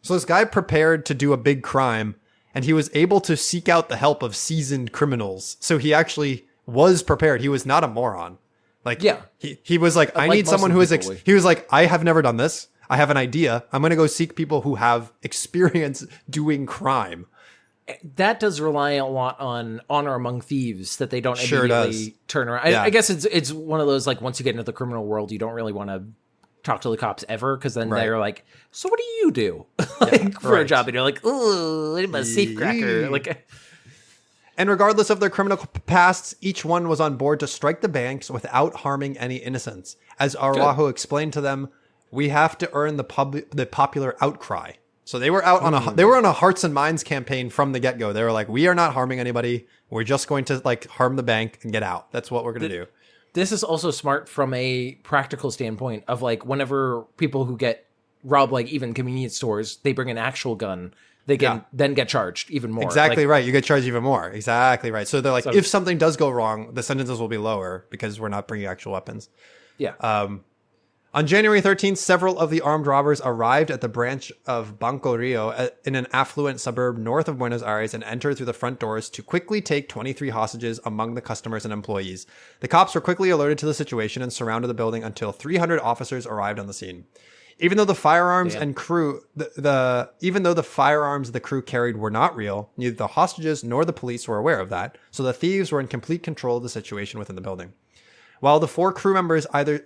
so this guy prepared to do a big crime, and he was able to seek out the help of seasoned criminals. So he actually was prepared. He was not a moron. Like, he was like, I need someone who is, he was like, I have never done this. I have an idea. I'm going to go seek people who have experience doing crime. That does rely a lot on honor among thieves that they don't immediately turn around. I guess it's one of those, like, once you get into the criminal world, you don't really want to talk to the cops ever because then they're like, so what do you do for a job? And you're like, ooh, I'm a safecracker. Like, and regardless of their criminal pasts, each one was on board to strike the banks without harming any innocents. As Araujo explained to them, we have to earn the popular outcry. So they were out on a hearts and minds campaign from the get-go. They were like, we are not harming anybody. We're just going to like harm the bank and get out. That's what we're going to do. This is also smart from a practical standpoint of like whenever people who get robbed, like even convenience stores, they bring an actual gun. They can then get charged even more. Exactly right. You get charged even more. Exactly right. So they're like, if something does go wrong, the sentences will be lower because we're not bringing actual weapons. Yeah. On January 13th, several of the armed robbers arrived at the branch of Banco Rio in an affluent suburb north of Buenos Aires and entered through the front doors to quickly take 23 hostages among the customers and employees. The cops were quickly alerted to the situation and surrounded the building until 300 officers arrived on the scene. Even though the firearms the crew carried were not real, neither the hostages nor the police were aware of that, so the thieves were in complete control of the situation within the building. While four crew members either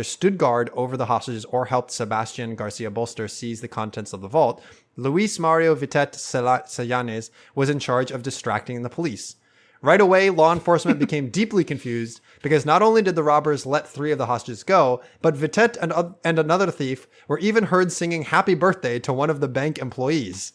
stood guard over the hostages or helped Sebastian Garcia Bolster seize the contents of the vault, Luis Mario Vitet Sellanes was in charge of distracting the police. Right away, law enforcement became deeply confused because not only did the robbers let 3 of the hostages go, but Vitet and another thief were even heard singing "Happy Birthday" to one of the bank employees.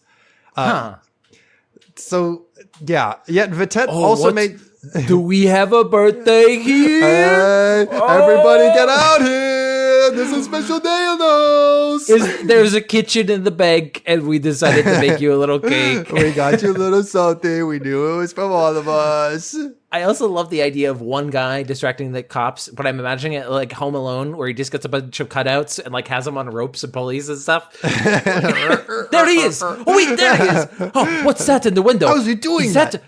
So, yeah. Yet Vitet also made... Do we have a birthday here? Hey, everybody get out here. There's a special day in the house. There's a kitchen in the bank, and we decided to make you a little cake. We got you a little something. We knew it was from all of us. I also love the idea of one guy distracting the cops, but I'm imagining it like Home Alone, where he just gets a bunch of cutouts and like has them on ropes and pulleys and stuff. There he is. Oh, wait, there he is. Oh, what's that in the window? How's he doing that?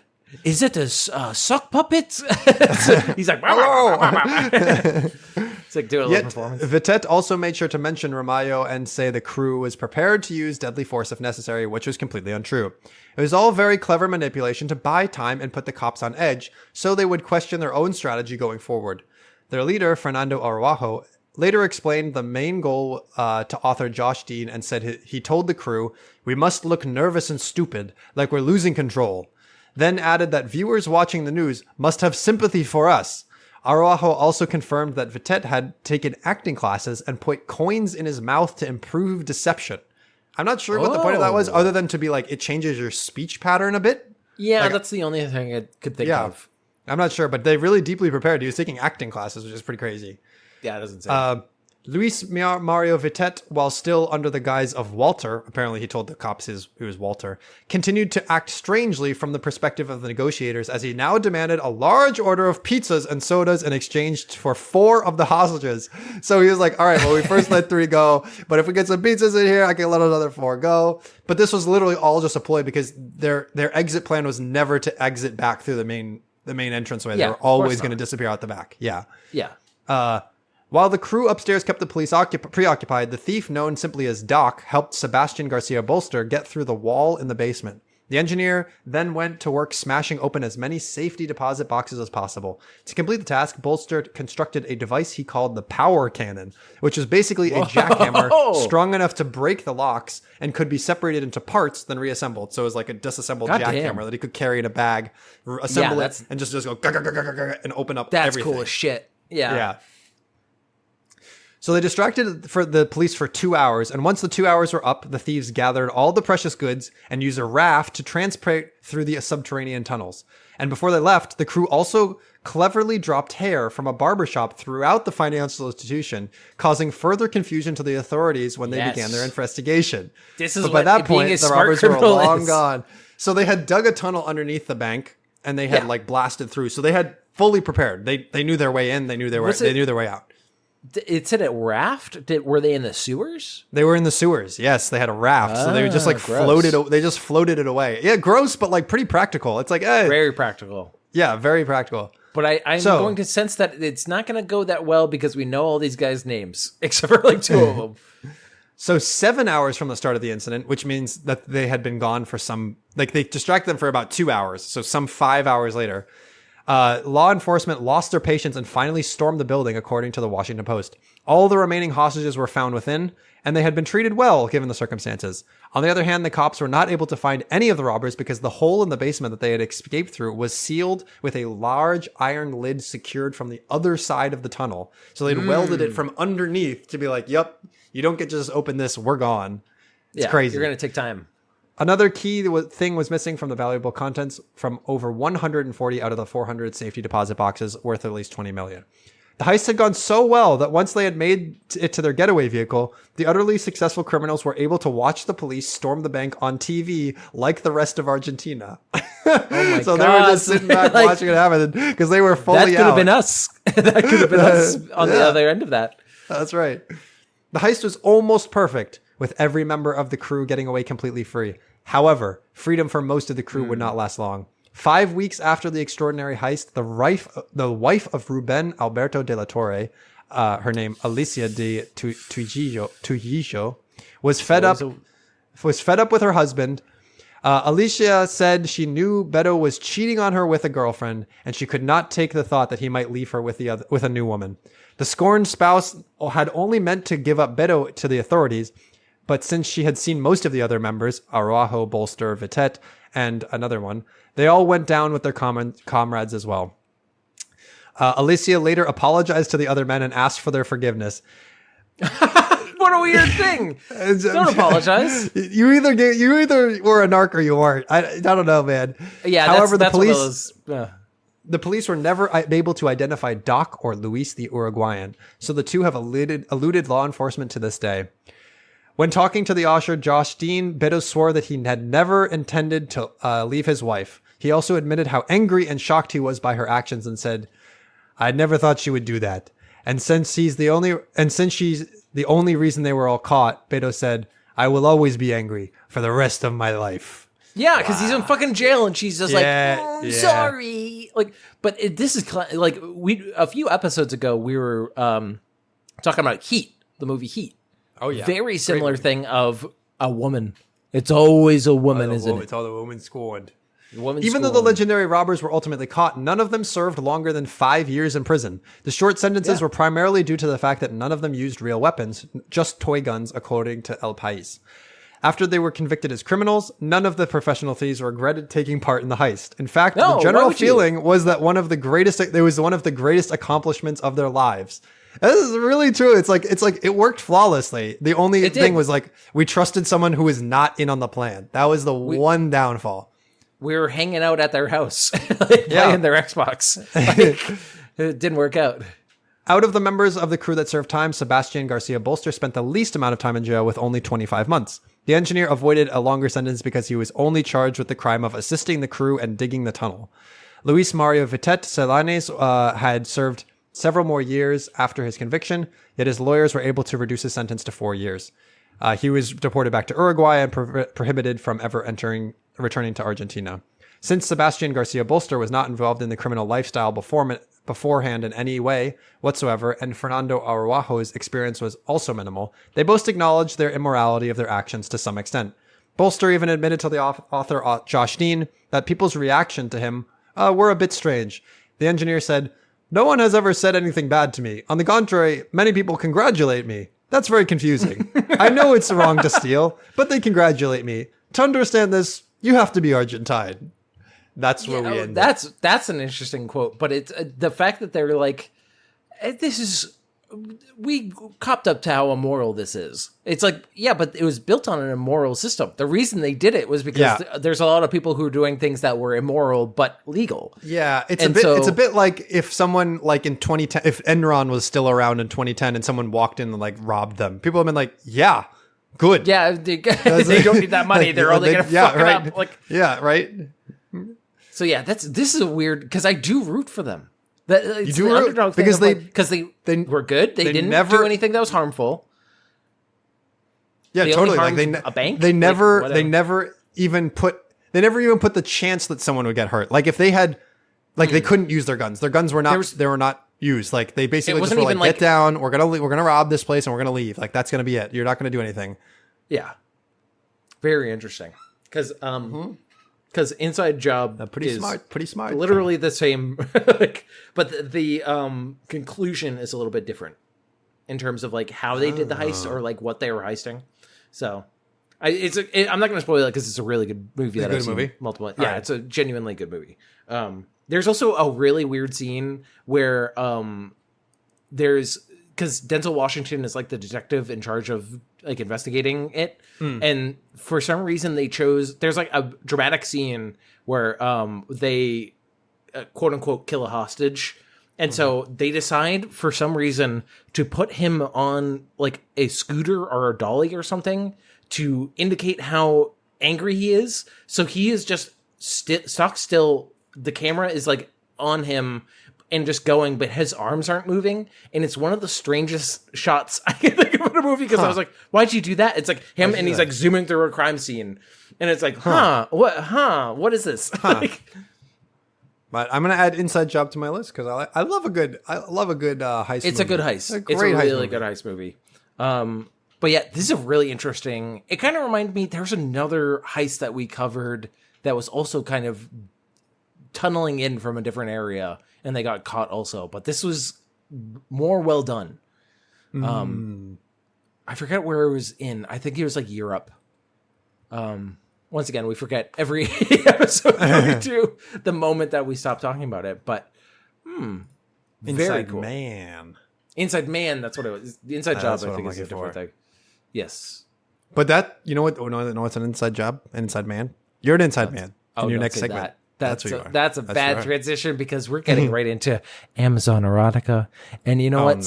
Is it a sock puppet? He's like, it's like doing a little performance. Vitet also made sure to mention Ramayo and say the crew was prepared to use deadly force if necessary, which was completely untrue. It was all very clever manipulation to buy time and put the cops on edge so they would question their own strategy going forward. Their leader, Fernando Araujo, later explained the main goal to author Josh Dean and said he told the crew, "We must look nervous and stupid, like we're losing control." Then added that viewers watching the news must have sympathy for us. Araujo also confirmed that Vitet had taken acting classes and put coins in his mouth to improve deception. I'm not sure what the point of that was, other than to be like, it changes your speech pattern a bit. Yeah, like, that's the only thing I could think of. I'm not sure, but they really deeply prepared. He was taking acting classes, which is pretty crazy. Yeah, it doesn't say. Luis Mario Vitet, while still under the guise of Walter, apparently he told the cops he was Walter, continued to act strangely from the perspective of the negotiators as he now demanded a large order of pizzas and sodas in exchange for 4 of the hostages. So he was like, all right, well, we first let 3 go, but if we get some pizzas in here, I can let another 4 go. But this was literally all just a ploy because their exit plan was never to exit back through the main entranceway. They were always going to disappear out the back. Yeah. While the crew upstairs kept the police preoccupied, the thief, known simply as Doc, helped Sebastian Garcia Bolster get through the wall in the basement. The engineer then went to work smashing open as many safety deposit boxes as possible. To complete the task, Bolster constructed a device he called the power cannon, which was basically a jackhammer strong enough to break the locks and could be separated into parts, then reassembled. So it was like a disassembled jackhammer that he could carry in a bag, assemble it, and just go and open up everything. That's cool as shit. Yeah. So they distracted the police for 2 hours, and once the 2 hours were up, the thieves gathered all the precious goods and used a raft to transport through the subterranean tunnels. And before they left, the crew also cleverly dropped hair from a barbershop throughout the financial institution, causing further confusion to the authorities when they began their investigation. But by that point, the robbers were long gone. So they had dug a tunnel underneath the bank, and they had blasted through. So they had fully prepared. They knew their way in. They knew their way out. It said a raft. Were they in the sewers? They were in the sewers. Yes, they had a raft, so they just floated. They just floated it away. Yeah, gross, but like pretty practical. It's like very practical. Yeah, very practical. But I'm going to sense that it's not going to go that well because we know all these guys' names except for like 2 of them. So 7 hours from the start of the incident, which means that they had been gone for they distracted them for about 2 hours. So some 5 hours later. Law enforcement lost their patience and finally stormed the building, according to the Washington Post. All the remaining hostages were found within, and they had been treated well, given the circumstances. On the other hand, the cops were not able to find any of the robbers because the hole in the basement that they had escaped through was sealed with a large iron lid secured from the other side of the tunnel. So they'd welded it from underneath to be like, yep, you don't get to just open this, we're gone. It's crazy. You're going to take time. Another key thing was missing from the valuable contents from over 140 out of the 400 safety deposit boxes worth at least $20 million. The heist had gone so well that once they had made it to their getaway vehicle, the utterly successful criminals were able to watch the police storm the bank on TV like the rest of Argentina. Oh my so God. They were just sitting back watching it happen because they were fully out. That could have been us. That could have been us on the other end of that. That's right. The heist was almost perfect, with every member of the crew getting away completely free. However, freedom for most of the crew would not last long. 5 weeks after the extraordinary heist, the wife of Ruben Alberto de la Torre, her name Alicia de Tuillo, was fed up with her husband. Alicia said she knew Beto was cheating on her with a girlfriend, and she could not take the thought that he might leave her with a new woman. The scorned spouse had only meant to give up Beto to the authorities, but since she had seen most of the other members, Araujo, Bolster, Vitet, and another one, they all went down with their comrades as well. Alicia later apologized to the other men and asked for their forgiveness. What a weird thing! Don't apologize. You either were a narc or you weren't. I don't know, man. Yeah. However, that's the police were never able to identify Doc or Luis the Uruguayan, so the two have eluded law enforcement to this day. When talking to the usher, Josh Dean, Beto swore that he had never intended to leave his wife. He also admitted how angry and shocked he was by her actions and said, "I never thought she would do that. And since she's the only reason they were all caught," Beto said, "I will always be angry for the rest of my life." Yeah, because he's in fucking jail, and she's just sorry. Like, but this is like a few episodes ago we were talking about Heat, the movie Heat. Oh yeah, very similar thing of a woman. It's always a woman, isn't it? It's all the woman scorned. Even though the legendary robbers were ultimately caught, none of them served longer than 5 years in prison. The short sentences were primarily due to the fact that none of them used real weapons, just toy guns, according to El País. After they were convicted as criminals, none of the professional thieves regretted taking part in the heist. In fact, the general feeling was that it was one of the greatest accomplishments of their lives. This is really true. It's like it worked flawlessly. The only thing was like we trusted someone who was not in on the plan. That was the one downfall. We were hanging out at their house, playing their Xbox. It didn't work out. Out of the members of the crew that served time, Sebastian Garcia Bolster spent the least amount of time in jail with only 25 months. The engineer avoided a longer sentence because he was only charged with the crime of assisting the crew and digging the tunnel. Luis Mario Vitet Selanes had served several more years after his conviction, yet his lawyers were able to reduce his sentence to 4 years. He was deported back to Uruguay and prohibited from ever returning to Argentina. Since Sebastian Garcia Bolster was not involved in the criminal lifestyle beforehand in any way whatsoever, and Fernando Araujo's experience was also minimal, they both acknowledged their immorality of their actions to some extent. Bolster even admitted to the author Josh Dean that people's reaction to him were a bit strange. The engineer said, "No one has ever said anything bad to me. On the contrary, many people congratulate me. That's very confusing. I know it's wrong to steal, but they congratulate me. To understand this, you have to be Argentine." That's where we end. That's an interesting quote, but it's the fact that they're like, we copped up to how immoral this is. It's like, yeah, but it was built on an immoral system. The reason they did it was because there's a lot of people who are doing things that were immoral but legal. Yeah, it's a bit like if someone like in 2010, if Enron was still around in 2010 and someone walked in and like robbed them, people have been like, yeah, good. Yeah, they don't need that money. They're only going to fuck it up. Like, yeah, right. So yeah, this is a weird, because I do root for them. You do root because they were good. They didn't do anything that was harmful. Yeah, they totally. Like a bank. They never even put the chance that someone would get hurt. Like if they had, like they couldn't use their guns. Their guns were not used. Like they basically just were like, get down. We're gonna rob this place and we're gonna leave. Like that's gonna be it. You're not gonna do anything. Yeah, very interesting. Because Because Inside Job pretty smart. Literally the same, but the conclusion is a little bit different in terms of like how they did the heist or like what they were heisting. So I'm not going to spoil it because it's a really good movie. I've seen multiple. Yeah, right. It's a genuinely good movie. There's also a really weird scene where because Denzel Washington is like the detective in charge of like investigating it. And for some reason there's like a dramatic scene where they quote unquote kill a hostage. And so they decide for some reason to put him on like a scooter or a dolly or something to indicate how angry he is. So he is just stock still. The camera is like on him and just going, but his arms aren't moving. And it's one of the strangest shots I can think of in a movie because I was like, why'd you do that? It's like him and he's like zooming through a crime scene. And it's like, what is this? But I'm going to add Inside Job to my list because I love a good heist It's movie. A good heist. It's a really good heist movie. But yeah, this is a really interesting. It kind of reminded me, there's another heist that we covered that was also kind of tunneling in from a different area and they got caught also. But this was more well done. I forget where it was in. I think it was like Europe. Once again, we forget every episode that we do the moment that we stop talking about it. But very cool. Inside Man, that's what it was. The Inside Job, I think, is a different thing. Yes. But that, you know what? It's an inside job, an inside man. You're an inside man in your next segment. That's a bad transition because we're getting right into Amazon erotica, and you know what? No.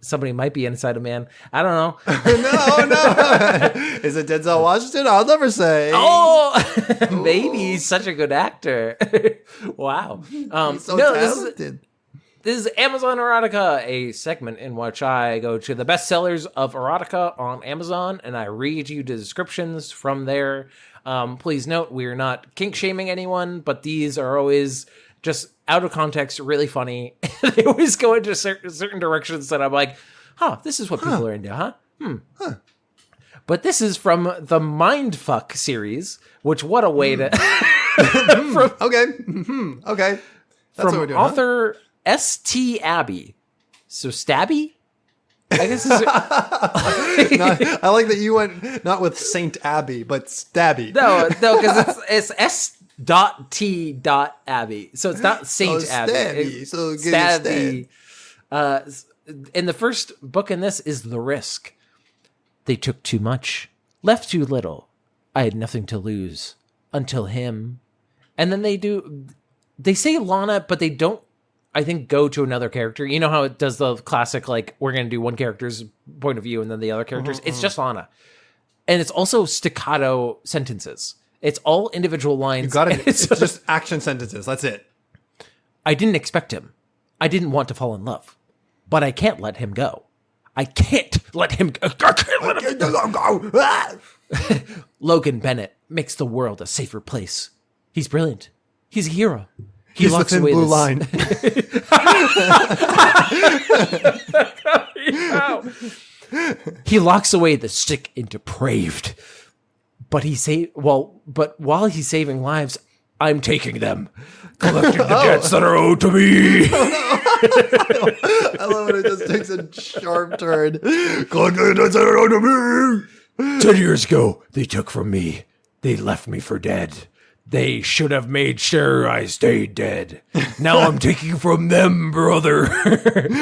Somebody might be inside a man. I don't know. No. Is it Denzel Washington? I'll never say. Oh, maybe he's such a good actor. Wow. He's so talented. This is Amazon Erotica, a segment in which I go to the bestsellers of erotica on Amazon and I read you the descriptions from there. Please note, we are not kink shaming anyone, but these are always just out of context, really funny. They always go into certain directions that I'm like, this is what people are into, huh? But this is from the Mindfuck series, which what a way to... Okay. That's from author S.T. Abbey. So Stabby? I guess this is... I like that you went not with Saint Abbey, but Stabby. No, because it's S.T. Abbey. So it's not Saint Abbey. Stabby. So Stabby. And the first book in this is The Risk. They took too much, left too little. I had nothing to lose until him. And then they say Lana, but they don't, I think, go to another character. You know how it does the classic, like, we're going to do one character's point of view and then the other character's? It's just Lana. And it's also staccato sentences. It's all individual lines. You got it. It's just action sentences. That's it. I didn't expect him. I didn't want to fall in love. But I can't let him go. I can't let him go. I can't let him go. Logan Bennett makes the world a safer place. He's brilliant. He's a hero. He's the thin blue line. He locks away the sick and depraved. But while he's saving lives, I'm taking them, collecting the debts that are owed to me. I love when it just takes a sharp turn. Collecting the debts that are owed to me. 10 years ago, they took from me. They left me for dead. They should have made sure I stayed dead. Now I'm taking from them, brother.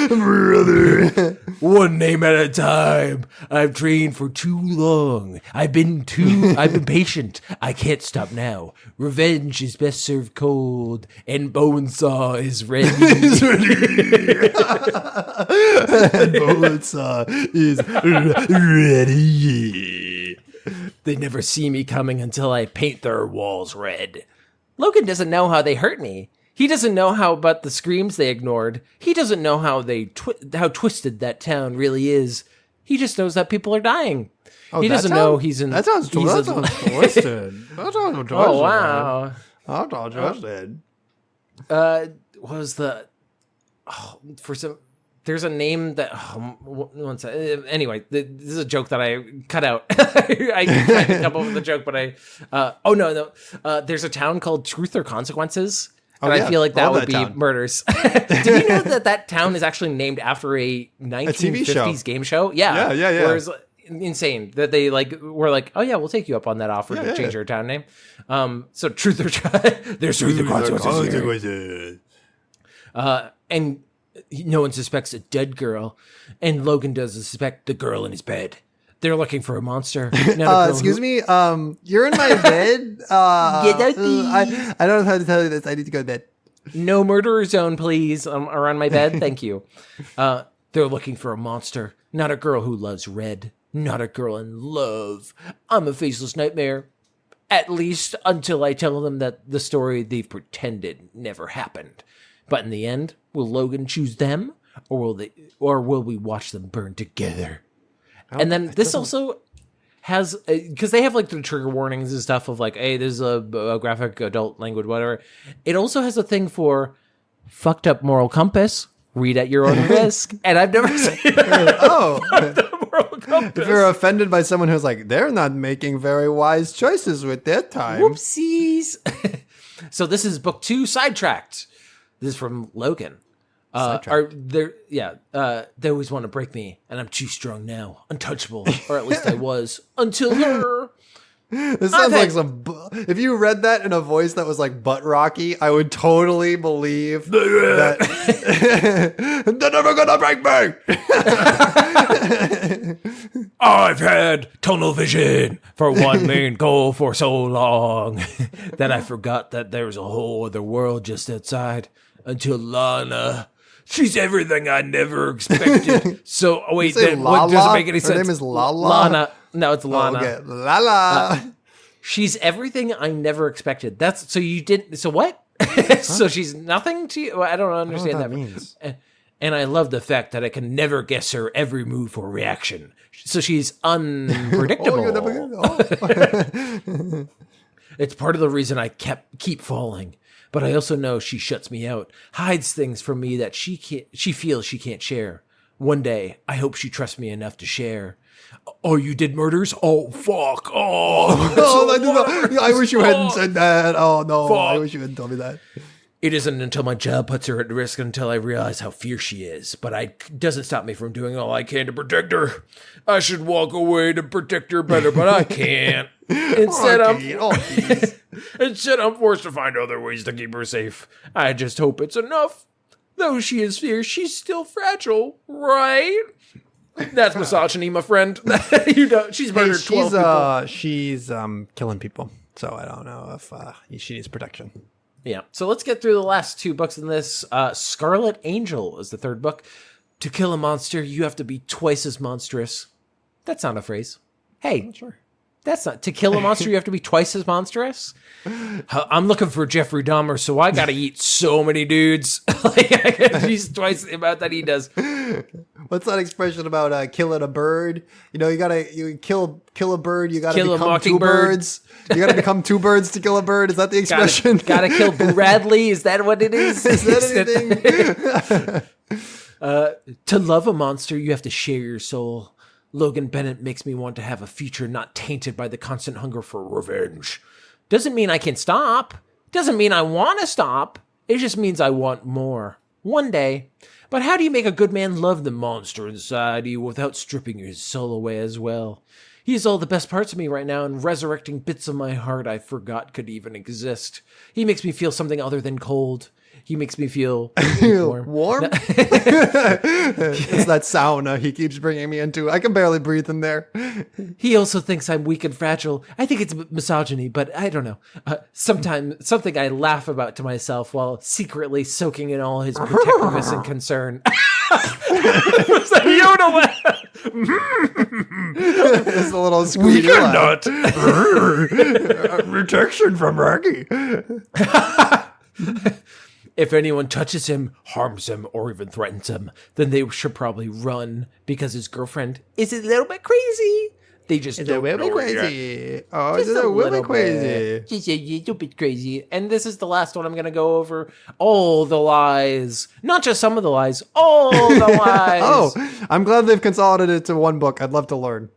Brother. One name at a time. I've trained for too long. I've been patient. I can't stop now. Revenge is best served cold, and Bonesaw is ready. And Bonesaw is ready. They never see me coming until I paint their walls red. Logan doesn't know how they hurt me. He doesn't know how about the screams they ignored. He doesn't know how how twisted that town really is. He just knows that people are dying. He doesn't know he's in... That sounds twisted. That sounds twisted. Oh, wow. That sounds twisted. Was the... Oh, for some... There's a name that... one second. Anyway, this is a joke that I cut out. I tried to come up with a joke, but no. There's a town called Truth or Consequences. And I feel like that would be murders. Did you know that town is actually named after a 1950s game show? Yeah. Whereas, insane that they were like, oh yeah, we'll take you up on that offer to change your town name. So Truth or there's Truth or Consequences. And no one suspects a dead girl, and Logan does suspect the girl in his bed. They're looking for a monster. Excuse me, you're in my bed. I don't know how to tell you this. I need to go to bed. No murderer zone, please. Around my bed, thank you. They're looking for a monster, not a girl who loves red, not a girl in love. I'm a faceless nightmare. At least until I tell them that the story they've pretended never happened. But in the end, will Logan choose them, or will we watch them burn together? And then this also has, because they have the trigger warnings and stuff of hey, this is a graphic adult language, whatever. It also has a thing for fucked up moral compass. Read at your own risk. And I've never seen fucked up moral compass. If you're offended by someone who's they're not making very wise choices with their time. Whoopsies. So this is book 2, Sidetracked. This is from Logan. They always want to break me, and I'm too strong now, untouchable, or at least I was until her. This sounds like some. If you read that in a voice that was butt rocky, I would totally believe that they're never gonna break me. I've had tunnel vision for one main goal for so long that I forgot that there's a whole other world just outside. Until Lana, she's everything I never expected. So wait, then what doesn't make any sense? Her name is Lala. Lana. No, it's Lana. Okay. Lala. She's everything I never expected. So you didn't. So what? So she's nothing to you? I don't understand that means. And I love the fact that I can never guess her every move or reaction. So she's unpredictable. It's part of the reason I keep falling. But I also know she shuts me out, hides things from me that she feels she can't share. One day, I hope she trusts me enough to share. Oh, you did murders? Oh, fuck. Oh, I wish you hadn't said that. Oh, no. Fuck. I wish you hadn't told me that. It isn't until my job puts her at risk until I realize how fierce she is. But it doesn't stop me from doing all I can to protect her. I should walk away to protect her better, but I can't. Instead, I'm forced to find other ways to keep her safe. I just hope it's enough. Though she is fierce, she's still fragile, right? That's misogyny, my friend. She's murdered 12 people. She's killing people, so I don't know if she needs protection. Yeah. So let's get through the last 2 books in this. Scarlet Angel is the 3rd book. To kill a monster, you have to be twice as monstrous. That's not a phrase. Hey, sure. That's not to kill a monster. You have to be twice as monstrous. I'm looking for Jeffrey Dahmer, so I got to eat so many dudes. He's twice the amount that he does. What's that expression about killing a bird? You know, you kill a bird. You got to become 2 birds. You got to become 2 birds to kill a bird. Is that the expression? Got to kill Bradley. Is that what it is? Is that anything? To love a monster, you have to share your soul. Logan Bennett makes me want to have a future not tainted by the constant hunger for revenge. Doesn't mean I can stop. Doesn't mean I want to stop. It just means I want more. One day. But how do you make a good man love the monster inside you without stripping his soul away as well? He is all the best parts of me right now and resurrecting bits of my heart I forgot could even exist. He makes me feel something other than cold. He makes me feel warm. It's that sauna he keeps bringing me into. I can barely breathe in there. He also thinks I'm weak and fragile. I think it's misogyny, but I don't know. Sometimes something I laugh about to myself while secretly soaking in all his protectiveness and concern. It's a Yoda laugh. It's a little squeaky laugh. Protection from Rocky. If anyone touches him, harms him, or even threatens him, then they should probably run because his girlfriend is a little bit crazy. They just don't know crazy. Oh, just a little crazy. Just a little bit crazy. And this is the last one I'm going to go over. All the lies. Not just some of the lies. All the lies. Oh, I'm glad they've consolidated it to 1 book. I'd love to learn.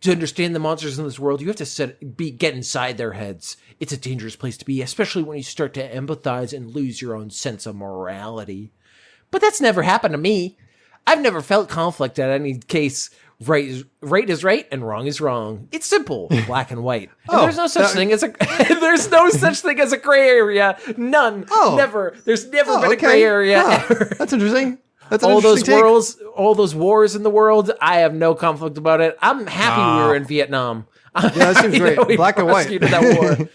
To understand the monsters in this world, you have to get inside their heads. It's a dangerous place to be, especially when you start to empathize and lose your own sense of morality. But that's never happened to me. I've never felt conflict at any case. Right is right and wrong is wrong. It's simple, black and white. And there's no such thing as a gray area. None. Never. There's never been a gray area ever. That's interesting. That's all those wars in the world. I have no conflict about it. I'm happy we were in Vietnam. Yeah, that seems great. Black and white. That war.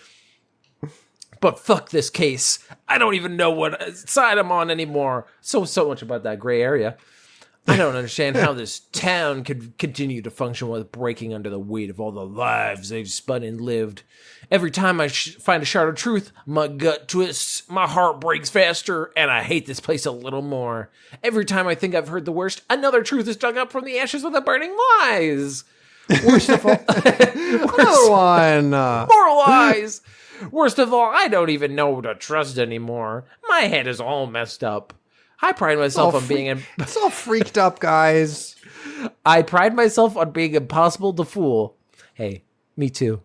But fuck this case. I don't even know what side I'm on anymore. So much about that gray area. I don't understand how this town could continue to function without breaking under the weight of all the lives they've spun and lived. Every time I find a shard of truth, my gut twists, my heart breaks faster, and I hate this place a little more. Every time I think I've heard the worst, another truth is dug up from the ashes of the burning lies. Worst of all, another one. More lies. Worst of all, I don't even know who to trust anymore. My head is all messed up. I pride myself on being... It's all freaked up, guys. I pride myself on being impossible to fool. Hey, me too.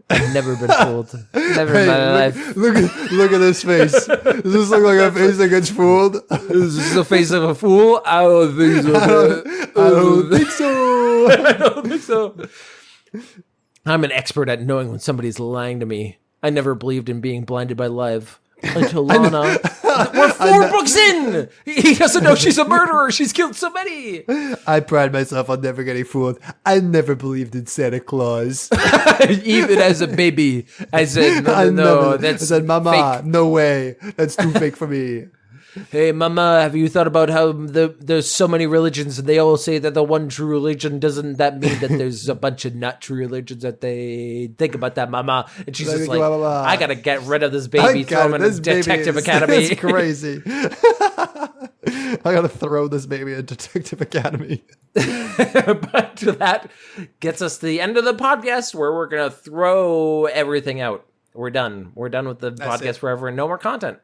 I've never been fooled. Never in my life. Look at this face. Does this look like a face that gets fooled? Is this the face of a fool? I don't think so. I don't think so. I don't think so. I'm an expert at knowing when somebody's lying to me. I never believed in being blinded by love. Until Lana. We're 4 books in! He doesn't know she's a murderer. She's killed so many. I pride myself on never getting fooled. I never believed in Santa Claus. Even as a baby. I said, no, that's I said, Mama, fake. No way. That's too fake for me. Hey, mama, have you thought about how there's so many religions and they all say that the one true religion, doesn't that mean that there's a bunch of not true religions that they think about that, mama? And she's just like, I got to get rid of this baby, throw him in a detective academy. It's crazy. I got to throw this baby in Detective Academy. But that gets us to the end of the podcast where we're going to throw everything out. We're done. We're done with the podcast forever and no more content.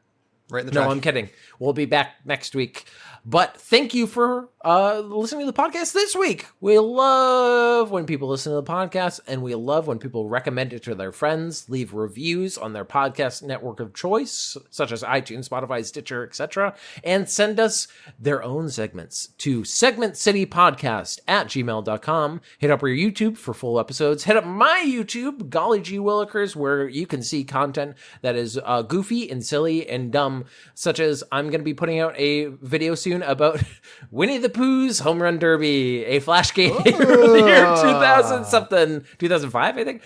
Right in the trash. No, I'm kidding. We'll be back next week. But thank you for listening to the podcast this week. We love when people listen to the podcast, and we love when people recommend it to their friends, leave reviews on their podcast network of choice, such as iTunes, Spotify, Stitcher, etc., and send us their own segments to segmentcitypodcast@gmail.com. Hit up our YouTube for full episodes. Hit up my YouTube, Golly G Willikers, where you can see content that is goofy and silly and dumb, such as I'm going to be putting out a video soon about Winnie the Pooh's Home Run Derby, a flash game from the year 2005, I think.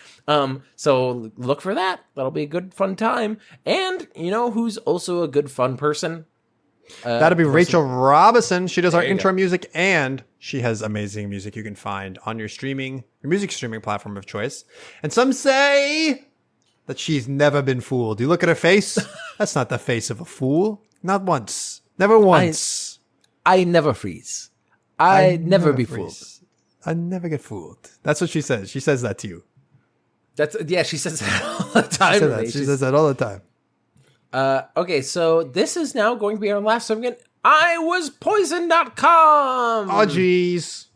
So look for that. That'll be a good, fun time. And you know who's also a good, fun person? That'll be Rachel Robinson. She does our intro music, and she has amazing music you can find on your music streaming platform of choice. And some say that she's never been fooled. You look at her face, that's not the face of a fool. Not once. Never once. I never freeze. I never be fooled. I never get fooled. That's what she says. She says that to you. She says that all the time. She says that all the time. Okay, so this is now going to be our last segment. iwaspoisoned.com. Oh, jeez.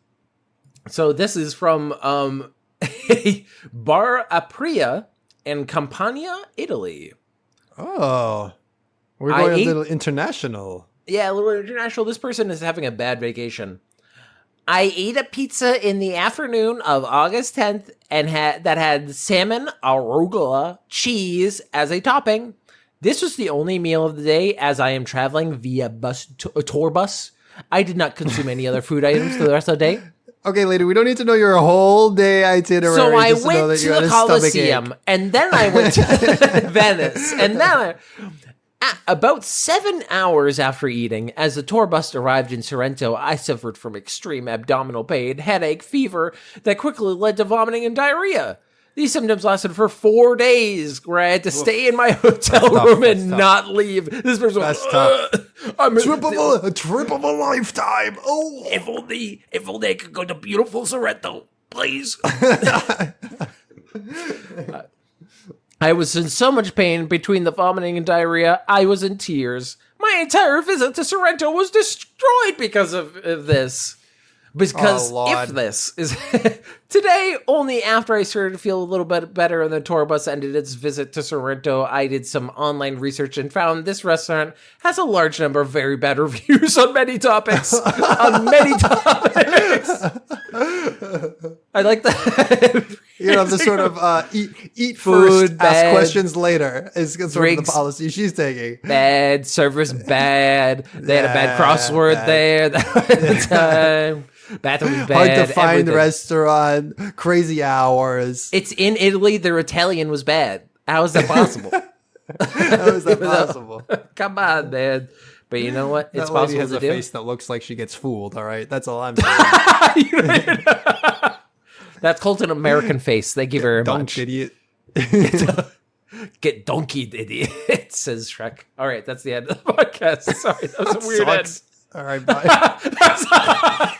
So this is from Bar Apria in Campania, Italy. Oh. We're going a little international. Yeah, a little international. This person is having a bad vacation. I ate a pizza in the afternoon of August 10th and that had salmon, arugula, cheese as a topping. This was the only meal of the day as I am traveling via tour bus. I did not consume any other food items for the rest of the day. Okay, lady, we don't need to know your whole day itinerary. So I went to the Colosseum, and then I went to Venice, and then about 7 hours after eating, as the tour bus arrived in Sorrento, I suffered from extreme abdominal pain, headache, fever that quickly led to vomiting and diarrhea. These symptoms lasted for 4 days, where I had to stay in my hotel room and not leave. This person was tough. I'm a trip of a lifetime. Oh, if only I could go to beautiful Sorrento, please. I was in so much pain between the vomiting and diarrhea, I was in tears. My entire visit to Sorrento was destroyed because of this. Because if this is today, only after I started to feel a little bit better and the tour bus ended its visit to Sorrento, I did some online research and found this restaurant has a large number of very bad reviews on many topics. I like that. The sort of eat first, ask questions later is sort of the policy she's taking. Bad, service bad. They had a bad crossword there at the time. Bathroom bad. Hard to find restaurant. Crazy hours. It's in Italy. Their Italian was bad. How is that possible? How is that possible? Come on, man. But you know what? It's that possible lady has to a do. face that looks like she gets fooled. All right, that's all I'm saying. That's called an American face. Thank you very Don't much. Idiot. Get donkeyed, idiot, says Shrek. All right, that's the end of the podcast. Sorry, that was a weird end. All right, bye.